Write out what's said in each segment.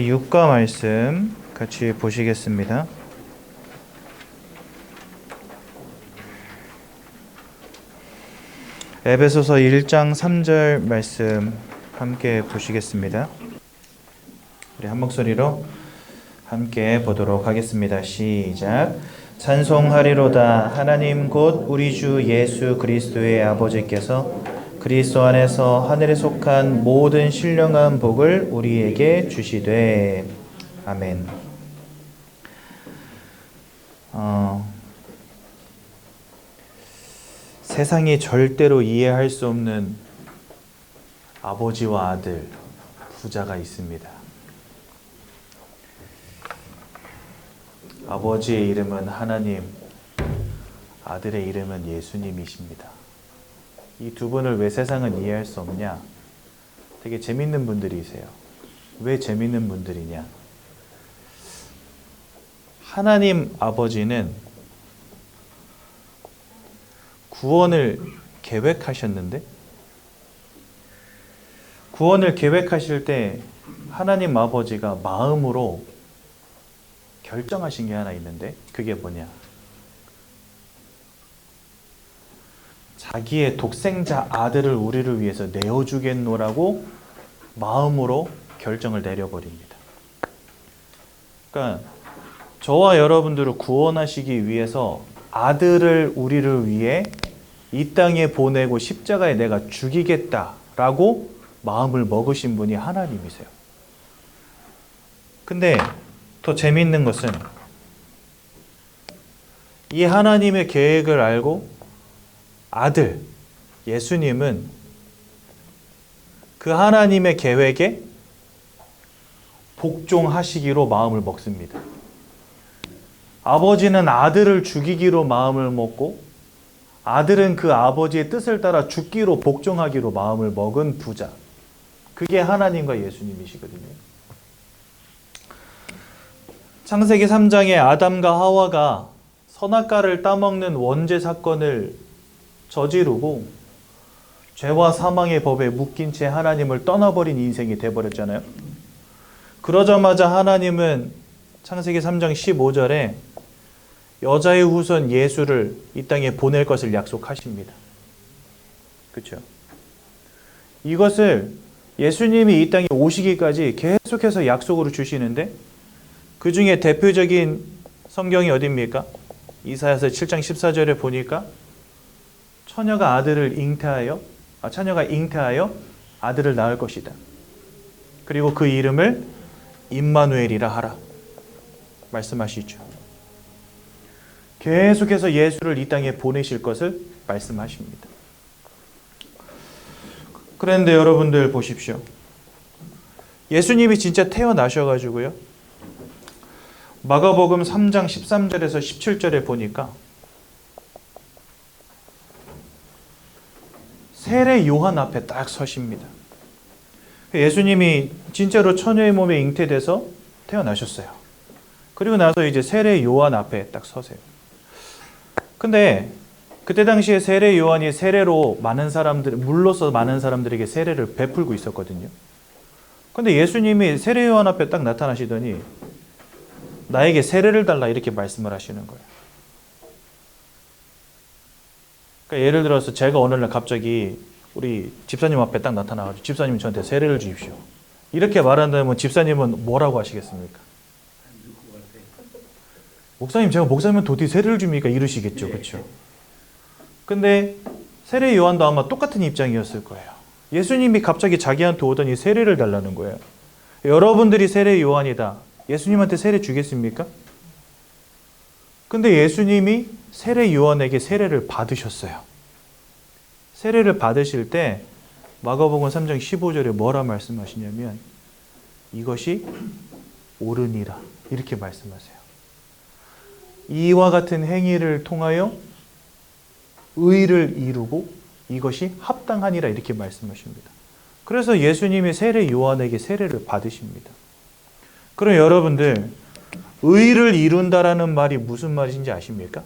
육과 말씀 같이 보시겠습니다. 에베소서 1장 3절 말씀 함께 보시겠습니다. 우리 한 목소리로 함께 보도록 하겠습니다. 시작. 찬송하리로다. 하나님 곧 우리 주 예수 그리스도의 아버지께서 그리스도 안에서 하늘에 속한 모든 신령한 복을 우리에게 주시되. 아멘. 세상이 절대로 이해할 수 없는 아버지와 아들, 부자가 있습니다. 아버지의 이름은 하나님, 아들의 이름은 예수님이십니다. 이 두 분을 왜 세상은 이해할 수 없냐? 되게 재밌는 분들이세요. 왜 재밌는 분들이냐? 하나님 아버지는 구원을 계획하셨는데, 구원을 계획하실 때 하나님 아버지가 마음으로 결정하신 게 하나 있는데, 그게 뭐냐? 자기의 독생자 아들을 우리를 위해서 내어주겠노라고 마음으로 결정을 내려버립니다. 그러니까 저와 여러분들을 구원하시기 위해서 아들을 우리를 위해 이 땅에 보내고 십자가에 내가 죽이겠다라고 마음을 먹으신 분이 하나님이세요. 근데 더 재미있는 것은 이 하나님의 계획을 알고 아들, 예수님은 그 하나님의 계획에 복종하시기로 마음을 먹습니다. 아버지는 아들을 죽이기로 마음을 먹고 아들은 그 아버지의 뜻을 따라 죽기로 복종하기로 마음을 먹은 부자. 그게 하나님과 예수님이시거든요. 창세기 3장에 아담과 하와가 선악과를 따먹는 원죄 사건을 저지르고 죄와 사망의 법에 묶인 채 하나님을 떠나버린 인생이 돼버렸잖아요. 그러자마자 하나님은 창세기 3장 15절에 여자의 후손 예수를 이 땅에 보낼 것을 약속하십니다. 그렇죠? 이것을 예수님이 이 땅에 오시기까지 계속해서 약속으로 주시는데, 그 중에 대표적인 성경이 어디입니까? 이사야서 7장 14절에 보니까 처녀가 잉태하여 아들을 낳을 것이다. 그리고 그 이름을 임마누엘이라 하라 말씀하시죠. 계속해서 예수를 이 땅에 보내실 것을 말씀하십니다. 그런데 여러분들 보십시오. 예수님이 진짜 태어나셔가지고요, 마가복음 3장 13절에서 17절에 보니까 세례 요한 앞에 딱 서십니다. 예수님이 진짜로 처녀의 몸에 잉태돼서 태어나셨어요. 그리고 나서 이제 세례 요한 앞에 딱 서세요. 근데 그때 당시에 세례 요한이 세례로 물로서 많은 사람들에게 세례를 베풀고 있었거든요. 근데 예수님이 세례 요한 앞에 딱 나타나시더니 나에게 세례를 달라 이렇게 말씀을 하시는 거예요. 그러니까 예를 들어서 제가 오늘날 갑자기 우리 집사님 앞에 딱 나타나가지고 집사님 저한테 세례를 주십시오, 이렇게 말한다면 집사님은 뭐라고 하시겠습니까? 목사님, 제가 목사님한테 어떻게 세례를 줍니까? 이러시겠죠. 그렇죠? 근데 세례 요한도 아마 똑같은 입장이었을 거예요. 예수님이 갑자기 자기한테 오더니 세례를 달라는 거예요. 여러분들이 세례 요한이다, 예수님한테 세례 주겠습니까? 근데 예수님이 세례 요한에게 세례를 받으셨어요. 세례를 받으실 때 마가복음 3장 15절에 뭐라 말씀하시냐면 이것이 옳으니라 이렇게 말씀하세요. 이와 같은 행위를 통하여 의를 이루고 이것이 합당하니라 이렇게 말씀하십니다. 그래서 예수님이 세례 요한에게 세례를 받으십니다. 그럼 여러분들, 의를 이룬다라는 말이 무슨 말인지 아십니까?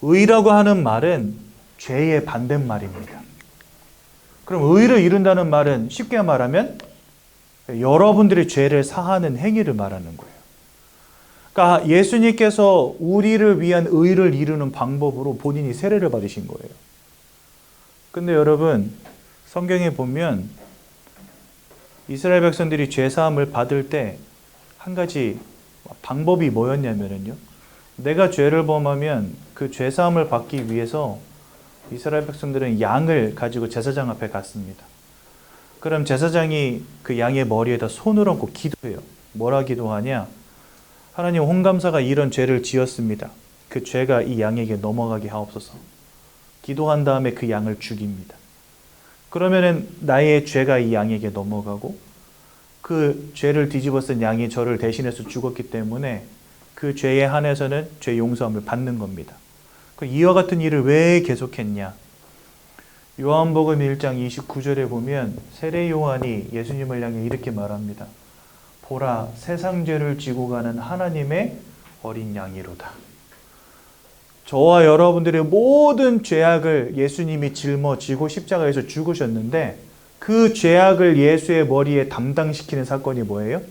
의라고 하는 말은 죄의 반대말입니다. 그럼 의를 이룬다는 말은 쉽게 말하면 여러분들의 죄를 사하는 행위를 말하는 거예요. 그러니까 예수님께서 우리를 위한 의를 이루는 방법으로 본인이 세례를 받으신 거예요. 근데 여러분, 성경에 보면 이스라엘 백성들이 죄 사함을 받을 때 한 가지 방법이 뭐였냐면요, 내가 죄를 범하면 그 죄 사함을 받기 위해서 이스라엘 백성들은 양을 가지고 제사장 앞에 갔습니다. 그럼 제사장이 그 양의 머리에다 손을 얹고 기도해요. 뭐라 기도하냐? 하나님, 홍감사가 이런 죄를 지었습니다. 그 죄가 이 양에게 넘어가게 하옵소서. 기도한 다음에 그 양을 죽입니다. 그러면은 나의 죄가 이 양에게 넘어가고 그 죄를 뒤집어 쓴 양이 저를 대신해서 죽었기 때문에 그 죄에 한해서는 죄 용서함을 받는 겁니다. 이와 같은 일을 왜 계속했냐? 요한복음 1장 29절에 보면 세례 요한이 예수님을 향해 이렇게 말합니다. 보라, 세상 죄를 지고 가는 하나님의 어린 양이로다. 저와 여러분들의 모든 죄악을 예수님이 짊어지고 십자가에서 죽으셨는데 그 죄악을 예수의 머리에 담당시키는 사건이 뭐예요?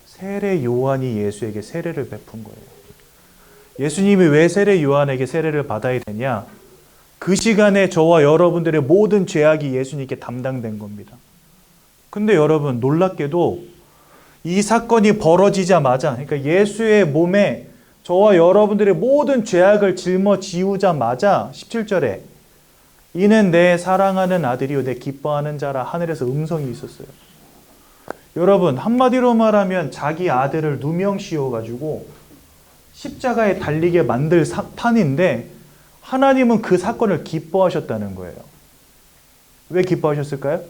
세례 요한이 예수에게 세례를 베푼 거예요. 예수님이 왜 세례 요한에게 세례를 받아야 되냐? 그 시간에 저와 여러분들의 모든 죄악이 예수님께 담당된 겁니다. 근데 여러분, 놀랍게도 이 사건이 벌어지자마자, 그러니까 예수의 몸에 저와 여러분들의 모든 죄악을 짊어지우자마자 17절에 이는 내 사랑하는 아들이요 내 기뻐하는 자라 하늘에서 음성이 있었어요. 여러분, 한마디로 말하면 자기 아들을 누명 씌워가지고 십자가에 달리게 만들 판인데 하나님은 그 사건을 기뻐하셨다는 거예요. 왜 기뻐하셨을까요?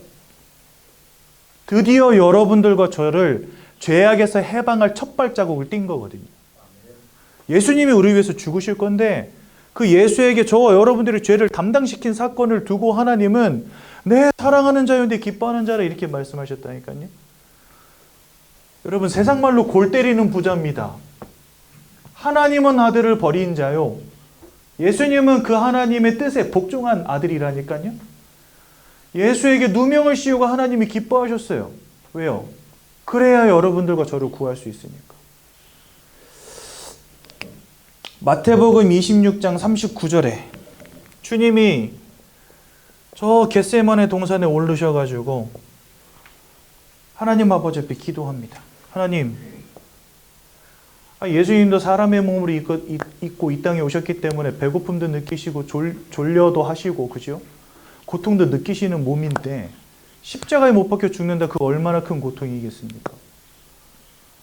드디어 여러분들과 저를 죄악에서 해방할 첫 발자국을 띈 거거든요. 예수님이 우리 위해서 죽으실 건데 그 예수에게 저와 여러분들의 죄를 담당시킨 사건을 두고 하나님은 내 사랑하는 자요 내 기뻐하는 자라 이렇게 말씀하셨다니까요. 여러분, 세상 말로 골 때리는 부자입니다. 하나님은 아들을 버린 자요, 예수님은 그 하나님의 뜻에 복종한 아들이라니까요. 예수에게 누명을 씌우고 하나님이 기뻐하셨어요. 왜요? 그래야 여러분들과 저를 구할 수 있으니까. 마태복음 26장 39절에 주님이 저 겟세마네 동산에 오르셔가지고 하나님 아버지 앞에 기도합니다. 하나님, 예수님도 사람의 몸으로 입고 이 땅에 오셨기 때문에 배고픔도 느끼시고 졸려도 하시고, 그죠? 고통도 느끼시는 몸인데 십자가에 못 박혀 죽는다, 그 얼마나 큰 고통이겠습니까?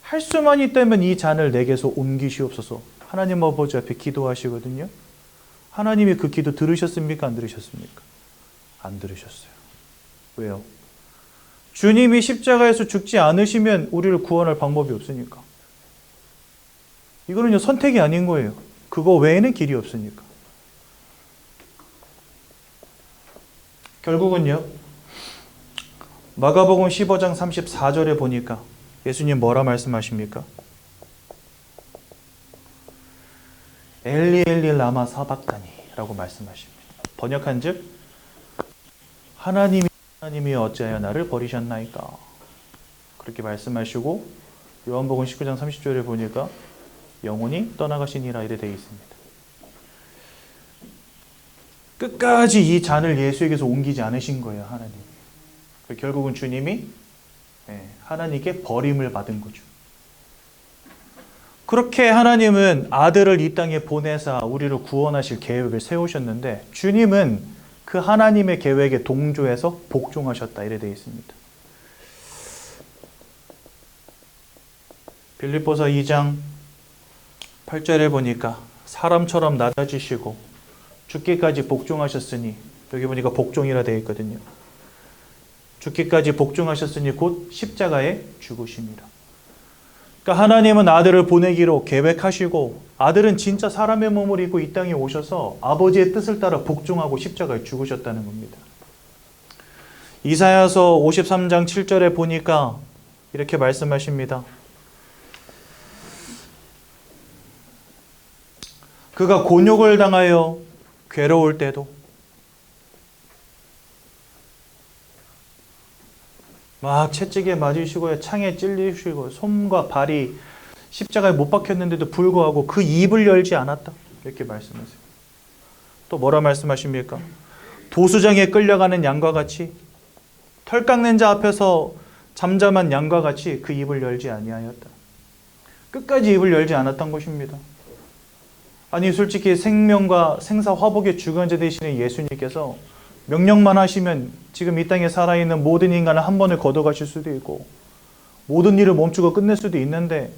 할 수만 있다면 이 잔을 내게서 옮기시옵소서. 하나님 아버지 앞에 기도하시거든요. 하나님이 그 기도 들으셨습니까? 안 들으셨습니까? 안 들으셨어요. 왜요? 주님이 십자가에서 죽지 않으시면 우리를 구원할 방법이 없으니까. 이거는요, 선택이 아닌 거예요. 그거 외에는 길이 없으니까. 결국은요, 마가복음 15장 34절에 보니까 예수님 뭐라 말씀하십니까? 엘리 엘리 라마 사박다니 라고 말씀하십니다. 번역한즉 하나님이 어찌하여 나를 버리셨나이까, 그렇게 말씀하시고 요한복음 19장 30절에 보니까 영혼이 떠나가시니라 이래 되어 있습니다. 끝까지 이 잔을 예수에게서 옮기지 않으신 거예요, 하나님. 결국은 주님이 하나님께 버림을 받은 거죠. 그렇게 하나님은 아들을 이 땅에 보내사 우리를 구원하실 계획을 세우셨는데 주님은 그 하나님의 계획에 동조해서 복종하셨다 이래 되어 있습니다. 빌립보서 2장 8절에 보니까 사람처럼 낮아지시고 죽기까지 복종하셨으니, 여기 보니까 복종이라 되어 있거든요. 죽기까지 복종하셨으니 곧 십자가에 죽으심이라. 그러니까 하나님은 아들을 보내기로 계획하시고 아들은 진짜 사람의 몸을 입고 이 땅에 오셔서 아버지의 뜻을 따라 복종하고 십자가에 죽으셨다는 겁니다. 이사야서 53장 7절에 보니까 이렇게 말씀하십니다. 그가 곤욕을 당하여 괴로울 때도 막 채찍에 맞으시고 창에 찔리시고 손과 발이 십자가에 못 박혔는데도 불구하고 그 입을 열지 않았다. 이렇게 말씀하세요. 또 뭐라 말씀하십니까? 도수장에 끌려가는 양과 같이, 털 깎는 자 앞에서 잠잠한 양과 같이 그 입을 열지 아니하였다. 끝까지 입을 열지 않았던 것입니다. 아니 솔직히 생명과 생사 화복의 주관자 되시는 예수님께서 명령만 하시면 지금 이 땅에 살아있는 모든 인간을 한 번에 걷어가실 수도 있고 모든 일을 멈추고 끝낼 수도 있는데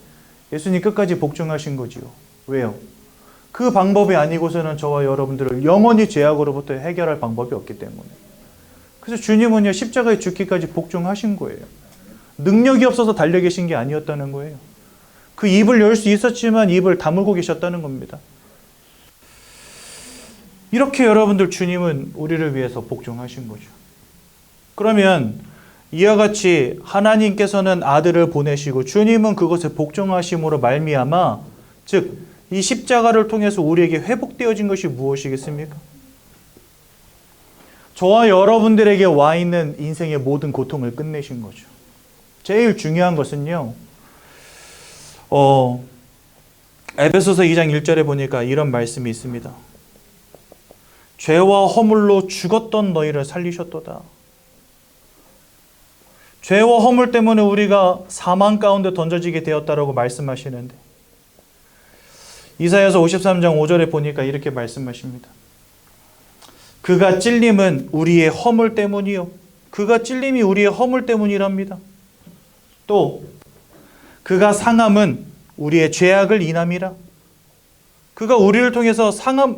예수님 끝까지 복종하신 거지요. 왜요? 그 방법이 아니고서는 저와 여러분들을 영원히 죄악으로부터 해결할 방법이 없기 때문에. 그래서 주님은요 십자가에 죽기까지 복종하신 거예요. 능력이 없어서 달려 계신 게 아니었다는 거예요. 그 입을 열 수 있었지만 입을 다물고 계셨다는 겁니다. 이렇게 여러분들 주님은 우리를 위해서 복종하신 거죠. 그러면 이와 같이 하나님께서는 아들을 보내시고 주님은 그것에 복종하심으로 말미암아 즉 이 십자가를 통해서 우리에게 회복되어진 것이 무엇이겠습니까? 저와 여러분들에게 와 있는 인생의 모든 고통을 끝내신 거죠. 제일 중요한 것은요. 에베소서 2장 1절에 보니까 이런 말씀이 있습니다. 죄와 허물로 죽었던 너희를 살리셨도다. 죄와 허물 때문에 우리가 사망 가운데 던져지게 되었다라고 말씀하시는데 이사야서 53장 5절에 보니까 이렇게 말씀하십니다. 그가 찔림은 우리의 허물 때문이요. 그가 찔림이 우리의 허물 때문이랍니다. 또 그가 상함은 우리의 죄악을 인함이라. 그가 우리를 통해서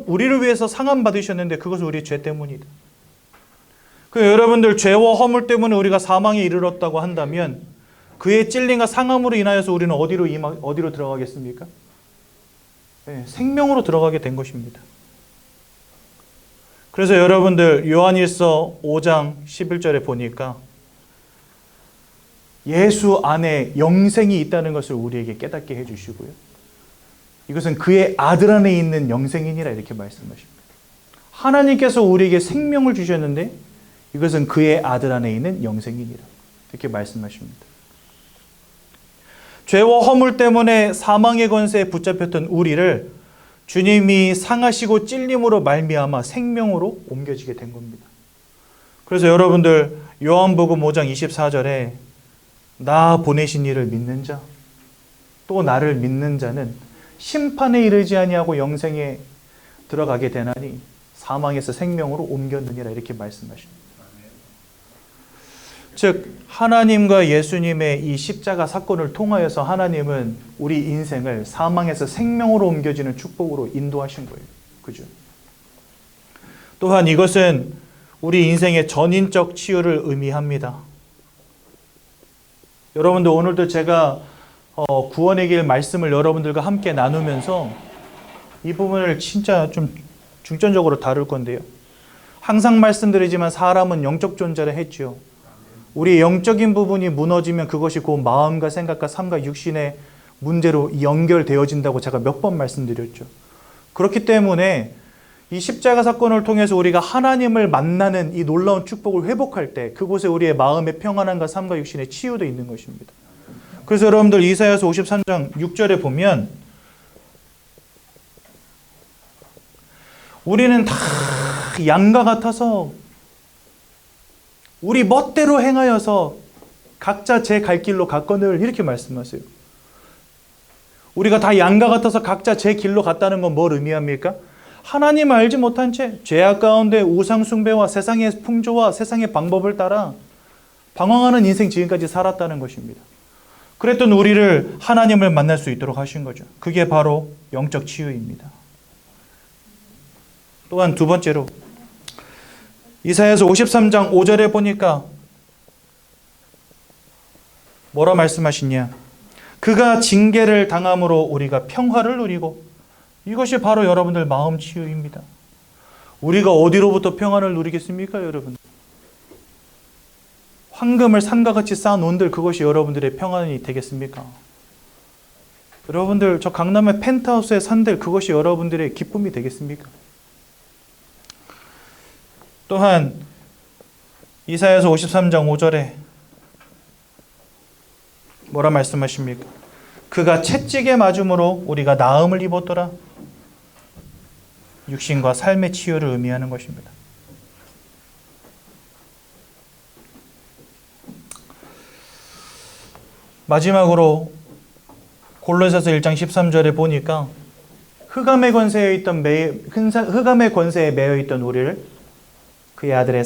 우리를 위해서 상함 받으셨는데 그것은 우리의 죄 때문이다. 여러분들 죄와 허물 때문에 우리가 사망에 이르렀다고 한다면 그의 찔림과 상함으로 인하여서 우리는 어디로 들어가겠습니까? 네, 생명으로 들어가게 된 것입니다. 그래서 여러분들 요한일서 5장 11절에 보니까 예수 안에 영생이 있다는 것을 우리에게 깨닫게 해주시고요. 이것은 그의 아들 안에 있는 영생이니라 이렇게 말씀하십니다. 하나님께서 우리에게 생명을 주셨는데 이것은 그의 아들 안에 있는 영생이니라 이렇게 말씀하십니다. 죄와 허물 때문에 사망의 권세에 붙잡혔던 우리를 주님이 상하시고 찔림으로 말미암아 생명으로 옮겨지게 된 겁니다. 그래서 여러분들 요한복음 5장 24절에 나 보내신 이를 믿는 자 또 나를 믿는 자는 심판에 이르지 아니하고 영생에 들어가게 되나니 사망에서 생명으로 옮겼느니라 이렇게 말씀하십니다. 즉 하나님과 예수님의 이 십자가 사건을 통하여서 하나님은 우리 인생을 사망에서 생명으로 옮겨지는 축복으로 인도하신 거예요. 그죠? 또한 이것은 우리 인생의 전인적 치유를 의미합니다. 여러분들 오늘도 제가 구원의 길 말씀을 여러분들과 함께 나누면서 이 부분을 진짜 좀 중점적으로 다룰 건데요. 항상 말씀드리지만 사람은 영적 존재를 했죠. 우리의 영적인 부분이 무너지면 그것이 그 마음과 생각과 삶과 육신의 문제로 연결되어진다고 제가 몇 번 말씀드렸죠. 그렇기 때문에 이 십자가 사건을 통해서 우리가 하나님을 만나는 이 놀라운 축복을 회복할 때 그곳에 우리의 마음의 평안함과 삶과 육신의 치유도 있는 것입니다. 그래서 여러분들 이사야서 53장 6절에 보면 우리는 다 양과 같아서 우리 멋대로 행하여서 각자 제 갈 길로 갔거늘 이렇게 말씀하세요. 우리가 다 양과 같아서 각자 제 길로 갔다는 건 뭘 의미합니까? 하나님 알지 못한 채 죄악 가운데 우상 숭배와 세상의 풍조와 세상의 방법을 따라 방황하는 인생 지금까지 살았다는 것입니다. 그랬던 우리를 하나님을 만날 수 있도록 하신 거죠. 그게 바로 영적 치유입니다. 또한 두 번째로 이사야서 53장 5절에 보니까 뭐라 말씀하시냐? 그가 징계를 당함으로 우리가 평화를 누리고 이것이 바로 여러분들 마음 치유입니다. 우리가 어디로부터 평안을 누리겠습니까, 여러분? 황금을 산과 같이 쌓아놓은들 그것이 여러분들의 평안이 되겠습니까? 여러분들 저 강남의 펜트하우스에 산들 그것이 여러분들의 기쁨이 되겠습니까? 또한 이사야서 53장 5절에 뭐라 말씀하십니까? 그가 채찍에 맞음으로 우리가 나음을 입었더라. 육신과 삶의 치유를 의미하는 것입니다. 마지막으로 골로새서 1장 13절에 보니까 흑암의 권세에 매여 있던 우리를 그의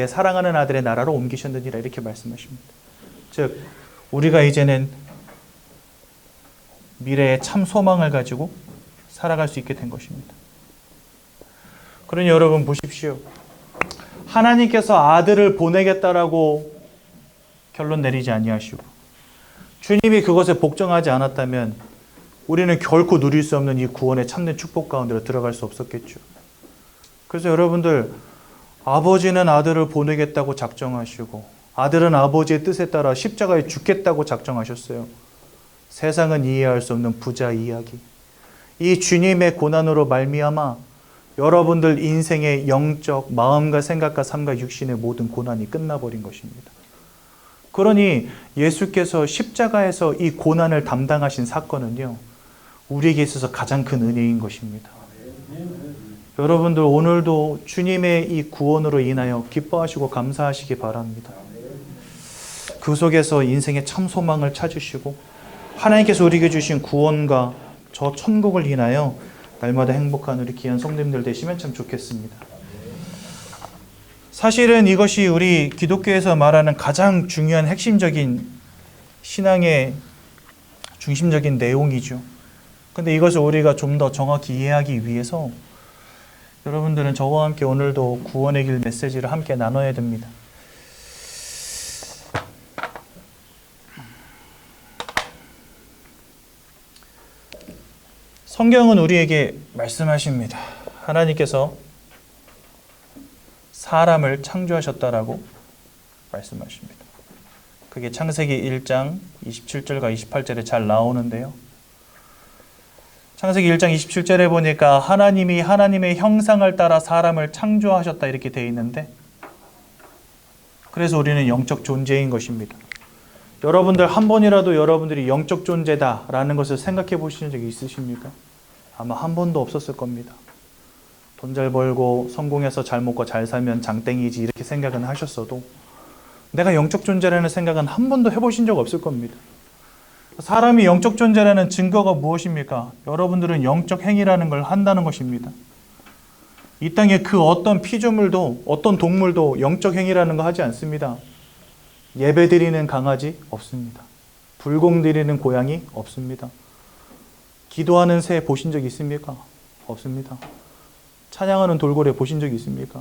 사랑하는 아들의 나라로 옮기셨느니라 이렇게 말씀하십니다. 즉 우리가 이제는 미래에 참 소망을 가지고 살아갈 수 있게 된 것입니다. 그러니 여러분 보십시오. 하나님께서 아들을 보내겠다라고 결론 내리지 아니하시고 주님이 그것에 복종하지 않았다면 우리는 결코 누릴 수 없는 이 구원의 참된 축복 가운데로 들어갈 수 없었겠죠. 그래서 여러분들 아버지는 아들을 보내겠다고 작정하시고 아들은 아버지의 뜻에 따라 십자가에 죽겠다고 작정하셨어요. 세상은 이해할 수 없는 부자 이야기. 이 주님의 고난으로 말미암아 여러분들 인생의 영적 마음과 생각과 삶과 육신의 모든 고난이 끝나버린 것입니다. 그러니 예수께서 십자가에서 이 고난을 담당하신 사건은요, 우리에게 있어서 가장 큰 은혜인 것입니다. 여러분들 오늘도 주님의 이 구원으로 인하여 기뻐하시고 감사하시기 바랍니다. 그 속에서 인생의 참 소망을 찾으시고 하나님께서 우리에게 주신 구원과 저 천국을 인하여 날마다 행복한 우리 귀한 성도님들 되시면 참 좋겠습니다. 사실은 이것이 우리 기독교에서 말하는 가장 중요한 핵심적인 신앙의 중심적인 내용이죠. 근데 이것을 우리가 좀 더 정확히 이해하기 위해서 여러분들은 저와 함께 오늘도 구원의 길 메시지를 함께 나눠야 됩니다. 성경은 우리에게 말씀하십니다. 하나님께서 사람을 창조하셨다라고 말씀하십니다. 그게 창세기 1장 27절과 28절에 잘 나오는데요. 창세기 1장 27절에 보니까 하나님이 하나님의 형상을 따라 사람을 창조하셨다 이렇게 되어 있는데, 그래서 우리는 영적 존재인 것입니다. 여러분들 한 번이라도 여러분들이 영적 존재다라는 것을 생각해 보시는 적이 있으십니까? 아마 한 번도 없었을 겁니다. 돈 잘 벌고 성공해서 잘 먹고 잘 살면 장땡이지 이렇게 생각은 하셨어도 내가 영적 존재라는 생각은 한 번도 해보신 적 없을 겁니다. 사람이 영적 존재라는 증거가 무엇입니까? 여러분들은 영적 행위라는 걸 한다는 것입니다. 이 땅에 그 어떤 피조물도 어떤 동물도 영적 행위라는 거 하지 않습니다. 예배 드리는 강아지 없습니다. 불공 드리는 고양이 없습니다. 기도하는 새 보신 적 있습니까? 없습니다. 찬양하는 돌고래 보신 적 있습니까?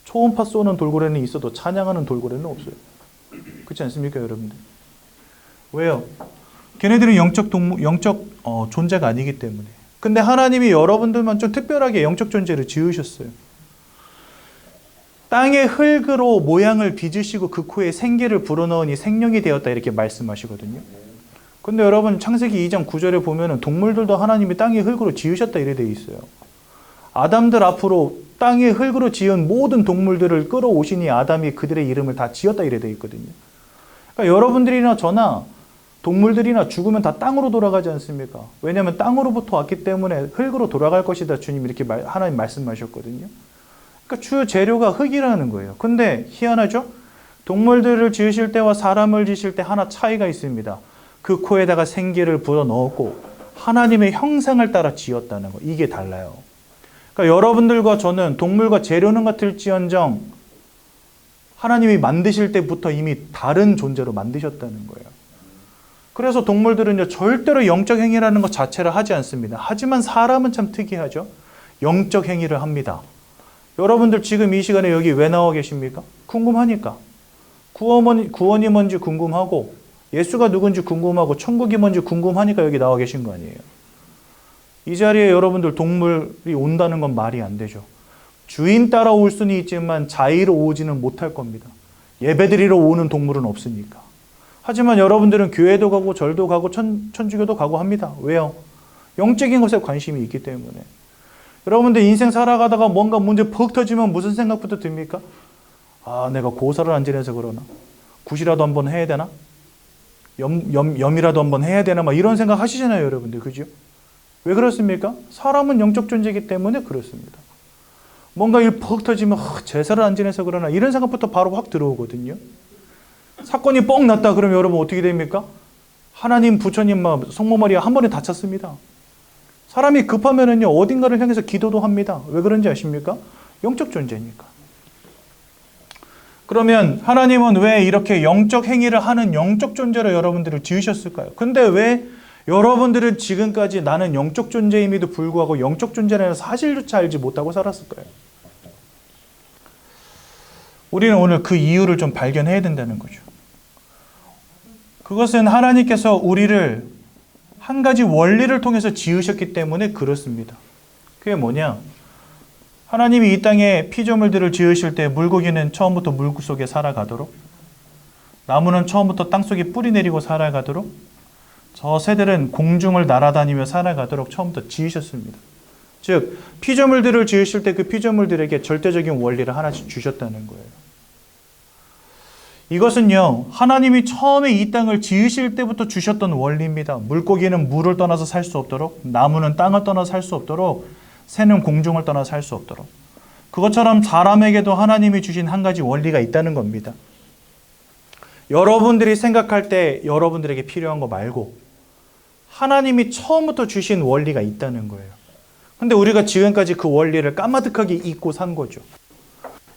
초음파 쏘는 돌고래는 있어도 찬양하는 돌고래는 없어요. 그렇지 않습니까, 여러분들? 왜요? 걔네들은 영적 존재가 아니기 때문에. 근데 하나님이 여러분들만 좀 특별하게 영적 존재를 지으셨어요. 땅의 흙으로 모양을 빚으시고 그 코에 생기를 불어넣으니 생명이 되었다 이렇게 말씀하시거든요. 근데 여러분 창세기 2장 9절에 보면은 동물들도 하나님이 땅의 흙으로 지으셨다 이래 되어 있어요. 아담들 앞으로 땅의 흙으로 지은 모든 동물들을 끌어오시니 아담이 그들의 이름을 다 지었다 이래 되어 있거든요. 그러니까 여러분들이나 저나 동물들이나 죽으면 다 땅으로 돌아가지 않습니까? 왜냐하면 땅으로부터 왔기 때문에 흙으로 돌아갈 것이다 주님 이렇게 하나님 말씀하셨거든요. 그러니까 주 재료가 흙이라는 거예요. 근데 희한하죠? 동물들을 지으실 때와 사람을 지으실 때 하나 차이가 있습니다. 그 코에다가 생기를 불어넣었고 하나님의 형상을 따라 지었다는 거. 이게 달라요. 그러니까 여러분들과 저는 동물과 재료는 같을지언정 하나님이 만드실 때부터 이미 다른 존재로 만드셨다는 거예요. 그래서 동물들은요 절대로 영적 행위라는 것 자체를 하지 않습니다. 하지만 사람은 참 특이하죠. 영적 행위를 합니다. 여러분들 지금 이 시간에 여기 왜 나와 계십니까? 궁금하니까. 구원이 뭔지 궁금하고 예수가 누군지 궁금하고 천국이 뭔지 궁금하니까 여기 나와 계신 거 아니에요. 이 자리에 여러분들 동물이 온다는 건 말이 안 되죠. 주인 따라 올 수는 있지만 자의로 오지는 못할 겁니다. 예배드리러 오는 동물은 없으니까. 하지만 여러분들은 교회도 가고 절도 가고 천주교도 가고 합니다. 왜요? 영적인 것에 관심이 있기 때문에. 여러분들 인생 살아가다가 뭔가 문제 퍽 터지면 무슨 생각부터 듭니까? 아, 내가 고사를 안 지내서 그러나? 굿이라도 한번 해야 되나? 염이라도 한번 해야 되나 막 이런 생각 하시잖아요, 여러분들. 그죠? 왜 그렇습니까? 사람은 영적 존재이기 때문에 그렇습니다. 뭔가 일 퍽 터지면 제사를 안 지내서 그러나 이런 생각부터 바로 확 들어오거든요. 사건이 뻥 났다 그러면 여러분 어떻게 됩니까? 하나님, 부처님, 막 성모 마리아 한 번에 다쳤습니다. 사람이 급하면은요 어딘가를 향해서 기도도 합니다. 왜 그런지 아십니까? 영적 존재니까. 그러면 하나님은 왜 이렇게 영적 행위를 하는 영적 존재로 여러분들을 지으셨을까요? 근데 왜 여러분들은 지금까지 나는 영적 존재임에도 불구하고 영적 존재라는 사실조차 알지 못하고 살았을까요? 우리는 오늘 그 이유를 좀 발견해야 된다는 거죠. 그것은 하나님께서 우리를 한 가지 원리를 통해서 지으셨기 때문에 그렇습니다. 그게 뭐냐? 하나님이 이 땅에 피조물들을 지으실 때 물고기는 처음부터 물속에 살아가도록, 나무는 처음부터 땅속에 뿌리 내리고 살아가도록, 저 새들은 공중을 날아다니며 살아가도록 처음부터 지으셨습니다. 즉 피조물들을 지으실 때 그 피조물들에게 절대적인 원리를 하나씩 주셨다는 거예요. 이것은요 하나님이 처음에 이 땅을 지으실 때부터 주셨던 원리입니다. 물고기는 물을 떠나서 살 수 없도록, 나무는 땅을 떠나서 살 수 없도록, 새는 공중을 떠나서 살 수 없도록. 그것처럼 사람에게도 하나님이 주신 한 가지 원리가 있다는 겁니다. 여러분들이 생각할 때 여러분들에게 필요한 거 말고 하나님이 처음부터 주신 원리가 있다는 거예요. 근데 우리가 지금까지 그 원리를 까마득하게 잊고 산 거죠.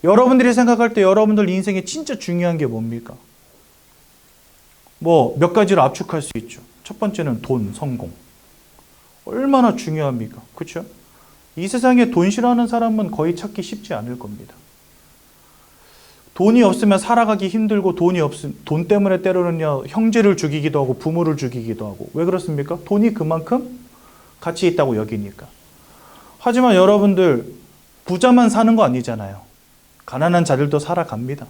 여러분들이 생각할 때 여러분들 인생에 진짜 중요한 게 뭡니까? 뭐 몇 가지로 압축할 수 있죠. 첫 번째는 돈, 성공. 얼마나 중요합니까? 그렇죠? 이 세상에 돈 싫어하는 사람은 거의 찾기 쉽지 않을 겁니다. 돈이 없으면 살아가기 힘들고 돈 때문에 때로는요 형제를 죽이기도 하고 부모를 죽이기도 하고. 왜 그렇습니까? 돈이 그만큼 가치 있다고 여기니까. 하지만 여러분들 부자만 사는 거 아니잖아요. 가난한 자들도 살아갑니다.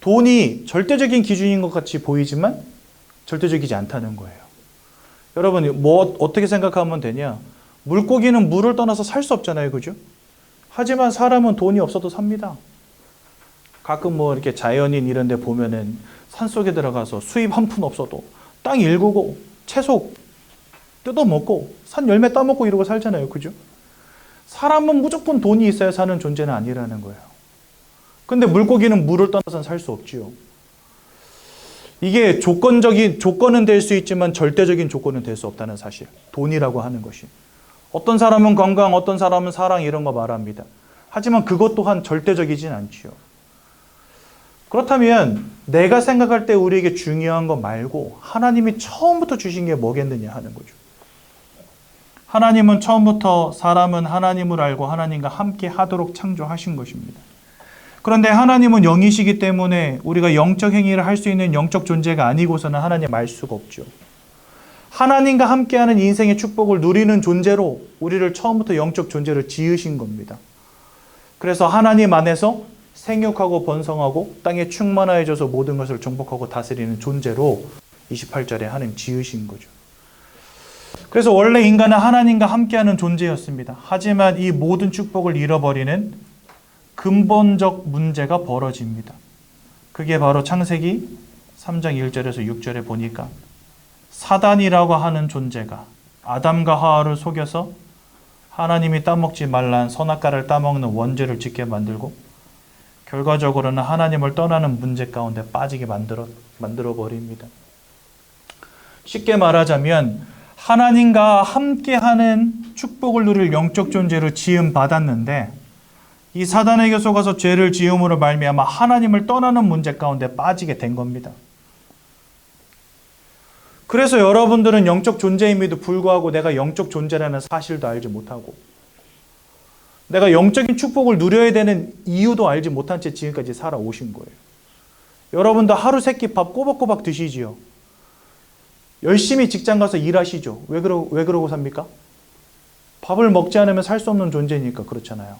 돈이 절대적인 기준인 것 같이 보이지만 절대적이지 않다는 거예요. 여러분 어떻게 생각하면 되냐? 물고기는 물을 떠나서 살 수 없잖아요. 그죠? 하지만 사람은 돈이 없어도 삽니다. 가끔 뭐 이렇게 자연인 이런 데 보면은 산속에 들어가서 수입 한 푼 없어도 땅 일구고 채소 뜯어먹고 산 열매 따먹고 이러고 살잖아요. 그죠? 사람은 무조건 돈이 있어야 사는 존재는 아니라는 거예요. 근데 물고기는 물을 떠나서는 살 수 없지요. 이게 조건은 될 수 있지만 절대적인 조건은 될 수 없다는 사실. 돈이라고 하는 것이. 어떤 사람은 건강, 어떤 사람은 사랑 이런 거 말합니다. 하지만 그것 또한 절대적이진 않지요. 그렇다면 내가 생각할 때 우리에게 중요한 거 말고 하나님이 처음부터 주신 게 뭐겠느냐 하는 거죠. 하나님은 처음부터 사람은 하나님을 알고 하나님과 함께 하도록 창조하신 것입니다. 그런데 하나님은 영이시기 때문에 우리가 영적 행위를 할 수 있는 영적 존재가 아니고서는 하나님 알 수가 없죠. 하나님과 함께하는 인생의 축복을 누리는 존재로 우리를 처음부터 영적 존재로 지으신 겁니다. 그래서 하나님 안에서 생육하고 번성하고 땅에 충만하여져서 모든 것을 정복하고 다스리는 존재로 28절에 하나님 지으신 거죠. 그래서 원래 인간은 하나님과 함께하는 존재였습니다. 하지만 이 모든 축복을 잃어버리는 근본적 문제가 벌어집니다. 그게 바로 창세기 3장 1절에서 6절에 보니까 사단이라고 하는 존재가 아담과 하와를 속여서 하나님이 따먹지 말란 선악과를 따먹는 원죄를 짓게 만들고 결과적으로는 하나님을 떠나는 문제 가운데 빠지게 만들어 버립니다. 쉽게 말하자면 하나님과 함께하는 축복을 누릴 영적 존재로 지음 받았는데 이 사단에게 속아서 죄를 지음으로 말미암아 하나님을 떠나는 문제 가운데 빠지게 된 겁니다. 그래서 여러분들은 영적 존재임에도 불구하고 내가 영적 존재라는 사실도 알지 못하고 내가 영적인 축복을 누려야 되는 이유도 알지 못한 채 지금까지 살아오신 거예요. 여러분도 하루 세끼 밥 꼬박꼬박 드시지요. 열심히 직장 가서 일하시죠. 왜 그러고 삽니까? 밥을 먹지 않으면 살 수 없는 존재니까 그렇잖아요.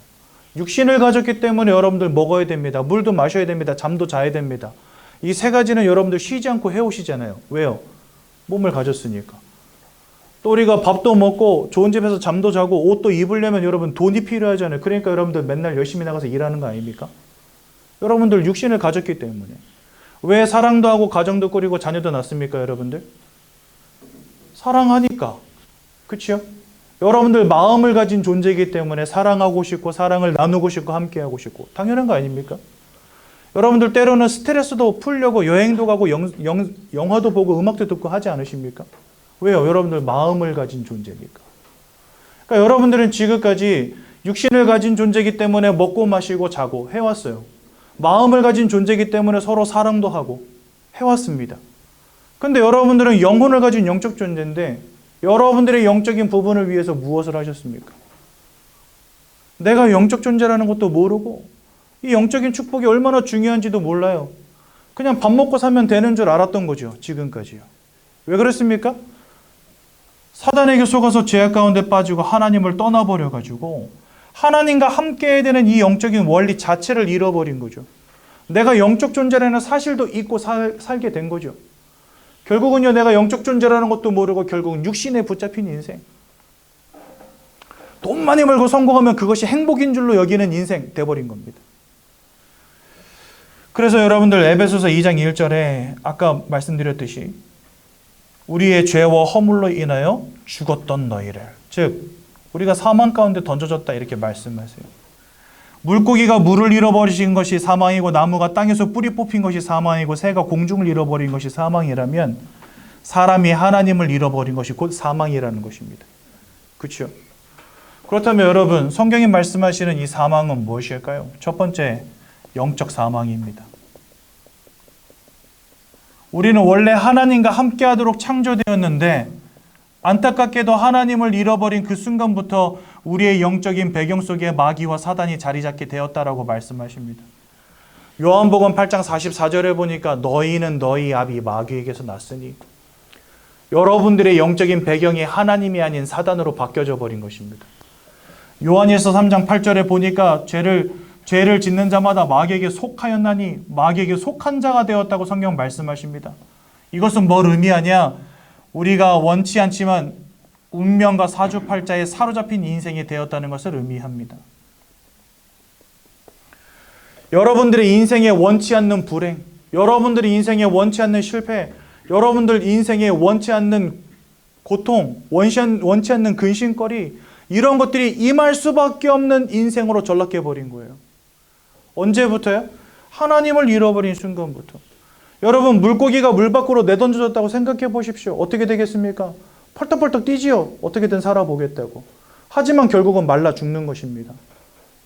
육신을 가졌기 때문에 여러분들 먹어야 됩니다. 물도 마셔야 됩니다. 잠도 자야 됩니다. 이 세 가지는 여러분들 쉬지 않고 해오시잖아요. 왜요? 몸을 가졌으니까. 또 우리가 밥도 먹고 좋은 집에서 잠도 자고 옷도 입으려면 여러분 돈이 필요하잖아요. 그러니까 여러분들 맨날 열심히 나가서 일하는 거 아닙니까? 여러분들 육신을 가졌기 때문에. 왜 사랑도 하고 가정도 꾸리고 자녀도 낳습니까, 여러분들? 사랑하니까. 그렇죠? 여러분들 마음을 가진 존재이기 때문에 사랑하고 싶고 사랑을 나누고 싶고 함께하고 싶고 당연한 거 아닙니까? 여러분들 때로는 스트레스도 풀려고 여행도 가고 영화도 보고 음악도 듣고 하지 않으십니까? 왜요? 여러분들 마음을 가진 존재니까. 그러니까 여러분들은 지금까지 육신을 가진 존재이기 때문에 먹고 마시고 자고 해왔어요. 마음을 가진 존재이기 때문에 서로 사랑도 하고 해왔습니다. 근데 여러분들은 영혼을 가진 영적 존재인데 여러분들의 영적인 부분을 위해서 무엇을 하셨습니까? 내가 영적 존재라는 것도 모르고 이 영적인 축복이 얼마나 중요한지도 몰라요. 그냥 밥 먹고 살면 되는 줄 알았던 거죠. 지금까지요. 왜 그랬습니까? 사단에게 속아서 죄악 가운데 빠지고 하나님을 떠나버려가지고 하나님과 함께 해야 되는 이 영적인 원리 자체를 잃어버린 거죠. 내가 영적 존재라는 사실도 잊고 살게 된 거죠. 결국은요, 내가 영적 존재라는 것도 모르고 결국은 육신에 붙잡힌 인생. 돈 많이 벌고 성공하면 그것이 행복인 줄로 여기는 인생 돼버린 겁니다. 그래서 여러분들 에베소서 2장 1절에 아까 말씀드렸듯이 우리의 죄와 허물로 인하여 죽었던 너희를, 즉 우리가 사망 가운데 던져졌다 이렇게 말씀하세요. 물고기가 물을 잃어버리신 것이 사망이고 나무가 땅에서 뿌리 뽑힌 것이 사망이고 새가 공중을 잃어버린 것이 사망이라면 사람이 하나님을 잃어버린 것이 곧 사망이라는 것입니다. 그렇죠? 그렇다면 여러분, 성경이 말씀하시는 이 사망은 무엇일까요? 첫 번째, 영적 사망입니다. 우리는 원래 하나님과 함께하도록 창조되었는데 안타깝게도 하나님을 잃어버린 그 순간부터 우리의 영적인 배경 속에 마귀와 사단이 자리 잡게 되었다라고 말씀하십니다. 요한복음 8장 44절에 보니까 너희는 너희 아비 마귀에게서 났으니 여러분들의 영적인 배경이 하나님이 아닌 사단으로 바뀌어져 버린 것입니다. 요한일서 3장 8절에 보니까 죄를 짓는 자마다 마귀에게 속하였나니 마귀에게 속한 자가 되었다고 성경 말씀하십니다. 이것은 뭘 의미하냐? 우리가 원치 않지만 운명과 사주팔자에 사로잡힌 인생이 되었다는 것을 의미합니다. 여러분들의 인생에 원치 않는 불행, 여러분들의 인생에 원치 않는 실패, 여러분들 인생에 원치 않는 고통, 원치 않는 근심거리, 이런 것들이 임할 수밖에 없는 인생으로 전락해버린 거예요. 언제부터요? 하나님을 잃어버린 순간부터. 여러분, 물고기가 물 밖으로 내던져졌다고 생각해 보십시오. 어떻게 되겠습니까? 펄떡펄떡 뛰지요. 어떻게든 살아보겠다고. 하지만 결국은 말라 죽는 것입니다.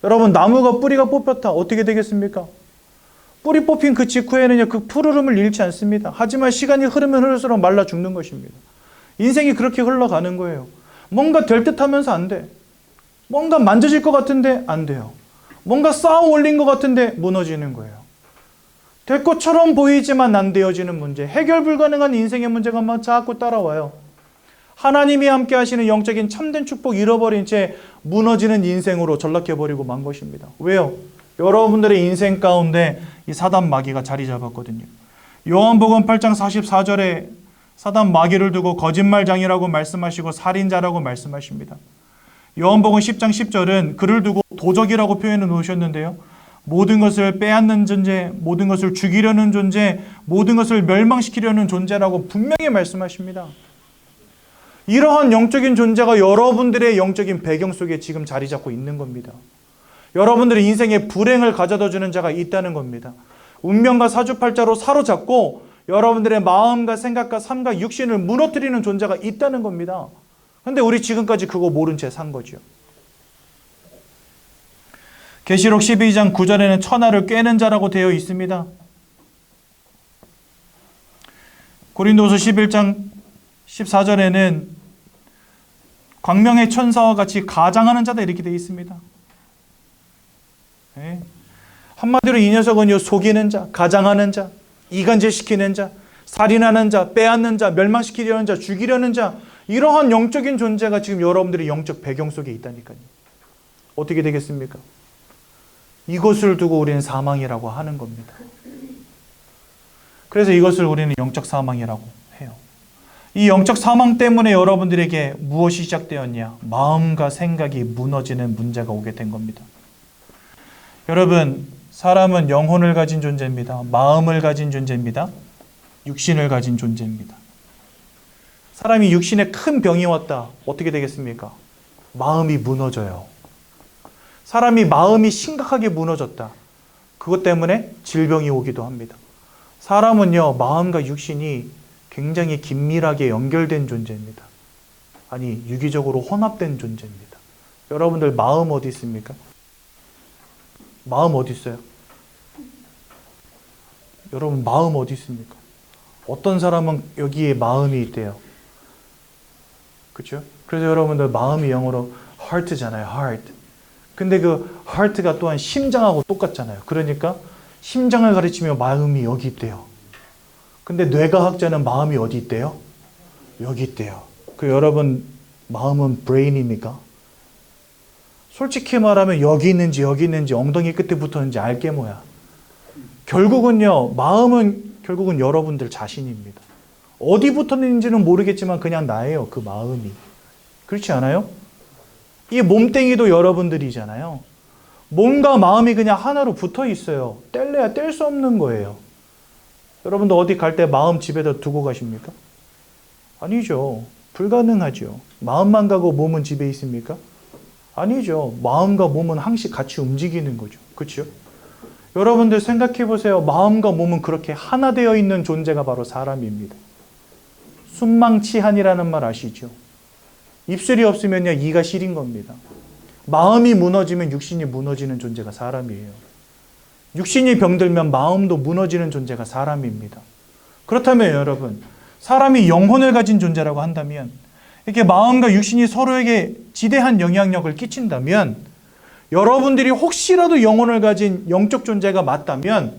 여러분, 나무가 뿌리가 뽑혔다. 어떻게 되겠습니까? 뿌리 뽑힌 그 직후에는요, 그 푸르름을 잃지 않습니다. 하지만 시간이 흐르면 흐를수록 말라 죽는 것입니다. 인생이 그렇게 흘러가는 거예요. 뭔가 될 듯 하면서 안 돼. 뭔가 만져질 것 같은데 안 돼요. 뭔가 쌓아 올린 것 같은데 무너지는 거예요. 될 것처럼 보이지만 안 되어지는 문제, 해결 불가능한 인생의 문제가 막 자꾸 따라와요. 하나님이 함께 하시는 영적인 참된 축복 잃어버린 채 무너지는 인생으로 전락해버리고 만 것입니다. 왜요? 여러분들의 인생 가운데 이 사단 마귀가 자리 잡았거든요. 요한복음 8장 44절에 사단 마귀를 두고 거짓말장이라고 말씀하시고 살인자라고 말씀하십니다. 요한복음 10장 10절은 그를 두고 도적이라고 표현해 놓으셨는데요. 모든 것을 빼앗는 존재, 모든 것을 죽이려는 존재, 모든 것을 멸망시키려는 존재라고 분명히 말씀하십니다. 이러한 영적인 존재가 여러분들의 영적인 배경 속에 지금 자리 잡고 있는 겁니다. 여러분들의 인생에 불행을 가져다 주는 자가 있다는 겁니다. 운명과 사주팔자로 사로잡고 여러분들의 마음과 생각과 삶과 육신을 무너뜨리는 존재가 있다는 겁니다. 그런데 우리 지금까지 그거 모른 채 산 거죠. 계시록 12장 9절에는 천하를 꿰는 자라고 되어 있습니다. 고린도서 11장 14절에는 광명의 천사와 같이 가장하는 자다 이렇게 되어 있습니다. 네. 한마디로 이 녀석은 속이는 자, 가장하는 자, 이간질시키는 자, 살인하는 자, 빼앗는 자, 멸망시키려는 자, 죽이려는 자, 이러한 영적인 존재가 지금 여러분들의 영적 배경 속에 있다니까요. 어떻게 되겠습니까? 이것을 두고 우리는 사망이라고 하는 겁니다. 그래서 이것을 우리는 영적 사망이라고 해요. 이 영적 사망 때문에 여러분들에게 무엇이 시작되었냐? 마음과 생각이 무너지는 문제가 오게 된 겁니다. 여러분, 사람은 영혼을 가진 존재입니다. 마음을 가진 존재입니다. 육신을 가진 존재입니다. 사람이 육신에 큰 병이 왔다. 어떻게 되겠습니까? 마음이 무너져요. 사람이 마음이 심각하게 무너졌다. 그것 때문에 질병이 오기도 합니다. 사람은요, 마음과 육신이 굉장히 긴밀하게 연결된 존재입니다. 아니, 유기적으로 혼합된 존재입니다. 여러분들 마음 어디 있습니까? 마음 어디 있어요? 여러분 마음 어디 있습니까? 어떤 사람은 여기에 마음이 있대요. 그렇죠? 그래서 여러분들 마음이 영어로 heart잖아요. heart. 근데 그 heart가 또한 심장하고 똑같잖아요. 그러니까 심장을 가르치며 마음이 여기 있대요. 근데 뇌과학자는 마음이 어디 있대요? 여기 있대요. 그 여러분 마음은 brain입니까? 솔직히 말하면 여기 있는지 엉덩이 끝에 붙었는지 알게 뭐야. 결국은요, 마음은 결국은 여러분들 자신입니다. 어디 붙었는지는 모르겠지만 그냥 나예요. 그 마음이. 그렇지 않아요? 이 몸뚱이도 여러분들이잖아요. 몸과 마음이 그냥 하나로 붙어 있어요. 뗄래야 뗄 수 없는 거예요. 여러분도 어디 갈 때 마음 집에다 두고 가십니까? 아니죠. 불가능하죠. 마음만 가고 몸은 집에 있습니까? 아니죠. 마음과 몸은 항상 같이 움직이는 거죠. 그렇죠? 여러분들 생각해 보세요. 마음과 몸은 그렇게 하나 되어 있는 존재가 바로 사람입니다. 순망치한이라는 말 아시죠? 입술이 없으면요, 이가 시린 겁니다. 마음이 무너지면 육신이 무너지는 존재가 사람이에요. 육신이 병들면 마음도 무너지는 존재가 사람입니다. 그렇다면 여러분, 사람이 영혼을 가진 존재라고 한다면, 이렇게 마음과 육신이 서로에게 지대한 영향력을 끼친다면, 여러분들이 혹시라도 영혼을 가진 영적 존재가 맞다면,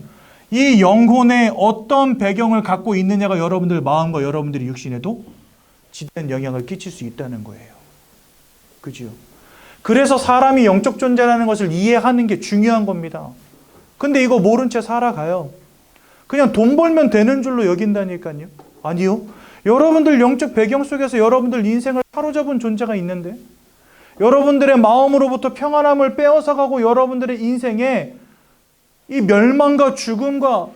이 영혼에 어떤 배경을 갖고 있느냐가 여러분들 마음과 여러분들의 육신에도 지대한 영향을 끼칠 수 있다는 거예요. 그죠? 그래서 사람이 영적 존재라는 것을 이해하는 게 중요한 겁니다. 근데 이거 모른 채 살아가요. 그냥 돈 벌면 되는 줄로 여긴다니까요. 아니요. 여러분들 영적 배경 속에서 여러분들 인생을 사로잡은 존재가 있는데, 여러분들의 마음으로부터 평안함을 빼앗아가고 여러분들의 인생에 이 멸망과 죽음과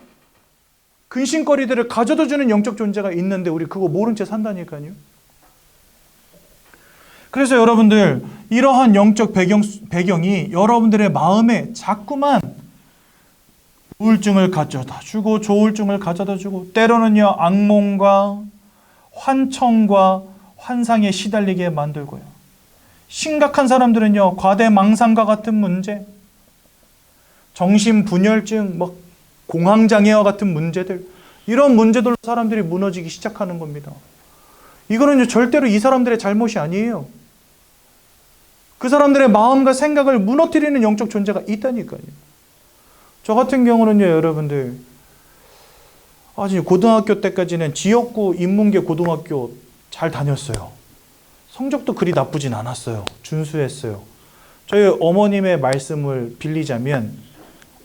근심거리들을 가져다 주는 영적 존재가 있는데 우리 그거 모른 채 산다니까요. 그래서 여러분들 이러한 영적 배경이 여러분들의 마음에 자꾸만 우울증을 가져다 주고 조울증을 가져다 주고 때로는요 악몽과 환청과 환상에 시달리게 만들고요. 심각한 사람들은요 과대망상과 같은 문제, 정신분열증, 공황장애와 같은 문제들, 이런 문제들로 사람들이 무너지기 시작하는 겁니다. 이거는 절대로 이 사람들의 잘못이 아니에요. 그 사람들의 마음과 생각을 무너뜨리는 영적 존재가 있다니까요. 저 같은 경우는요, 여러분들, 고등학교 때까지는 지역구 인문계 고등학교 잘 다녔어요. 성적도 그리 나쁘진 않았어요. 준수했어요. 저희 어머님의 말씀을 빌리자면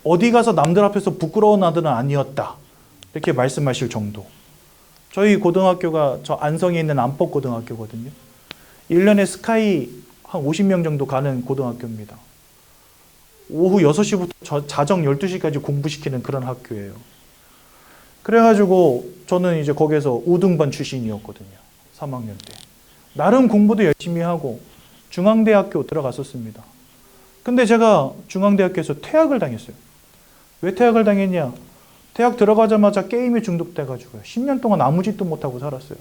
어디 가서 남들 앞에서 부끄러운 아들은 아니었다, 이렇게 말씀하실 정도. 저희 고등학교가 저 안성에 있는 안법고등학교거든요. 1년에 스카이 한 50명 정도 가는 고등학교입니다. 오후 6시부터 자정 12시까지 공부시키는 그런 학교예요. 그래가지고 저는 이제 거기에서 우등반 출신이었거든요. 3학년 때. 나름 공부도 열심히 하고 중앙대학교 들어갔었습니다. 근데 제가 중앙대학교에서 퇴학을 당했어요. 왜 퇴학을 당했냐? 대학 들어가자마자 게임에 중독돼가지고요. 10년 동안 아무 짓도 못하고 살았어요.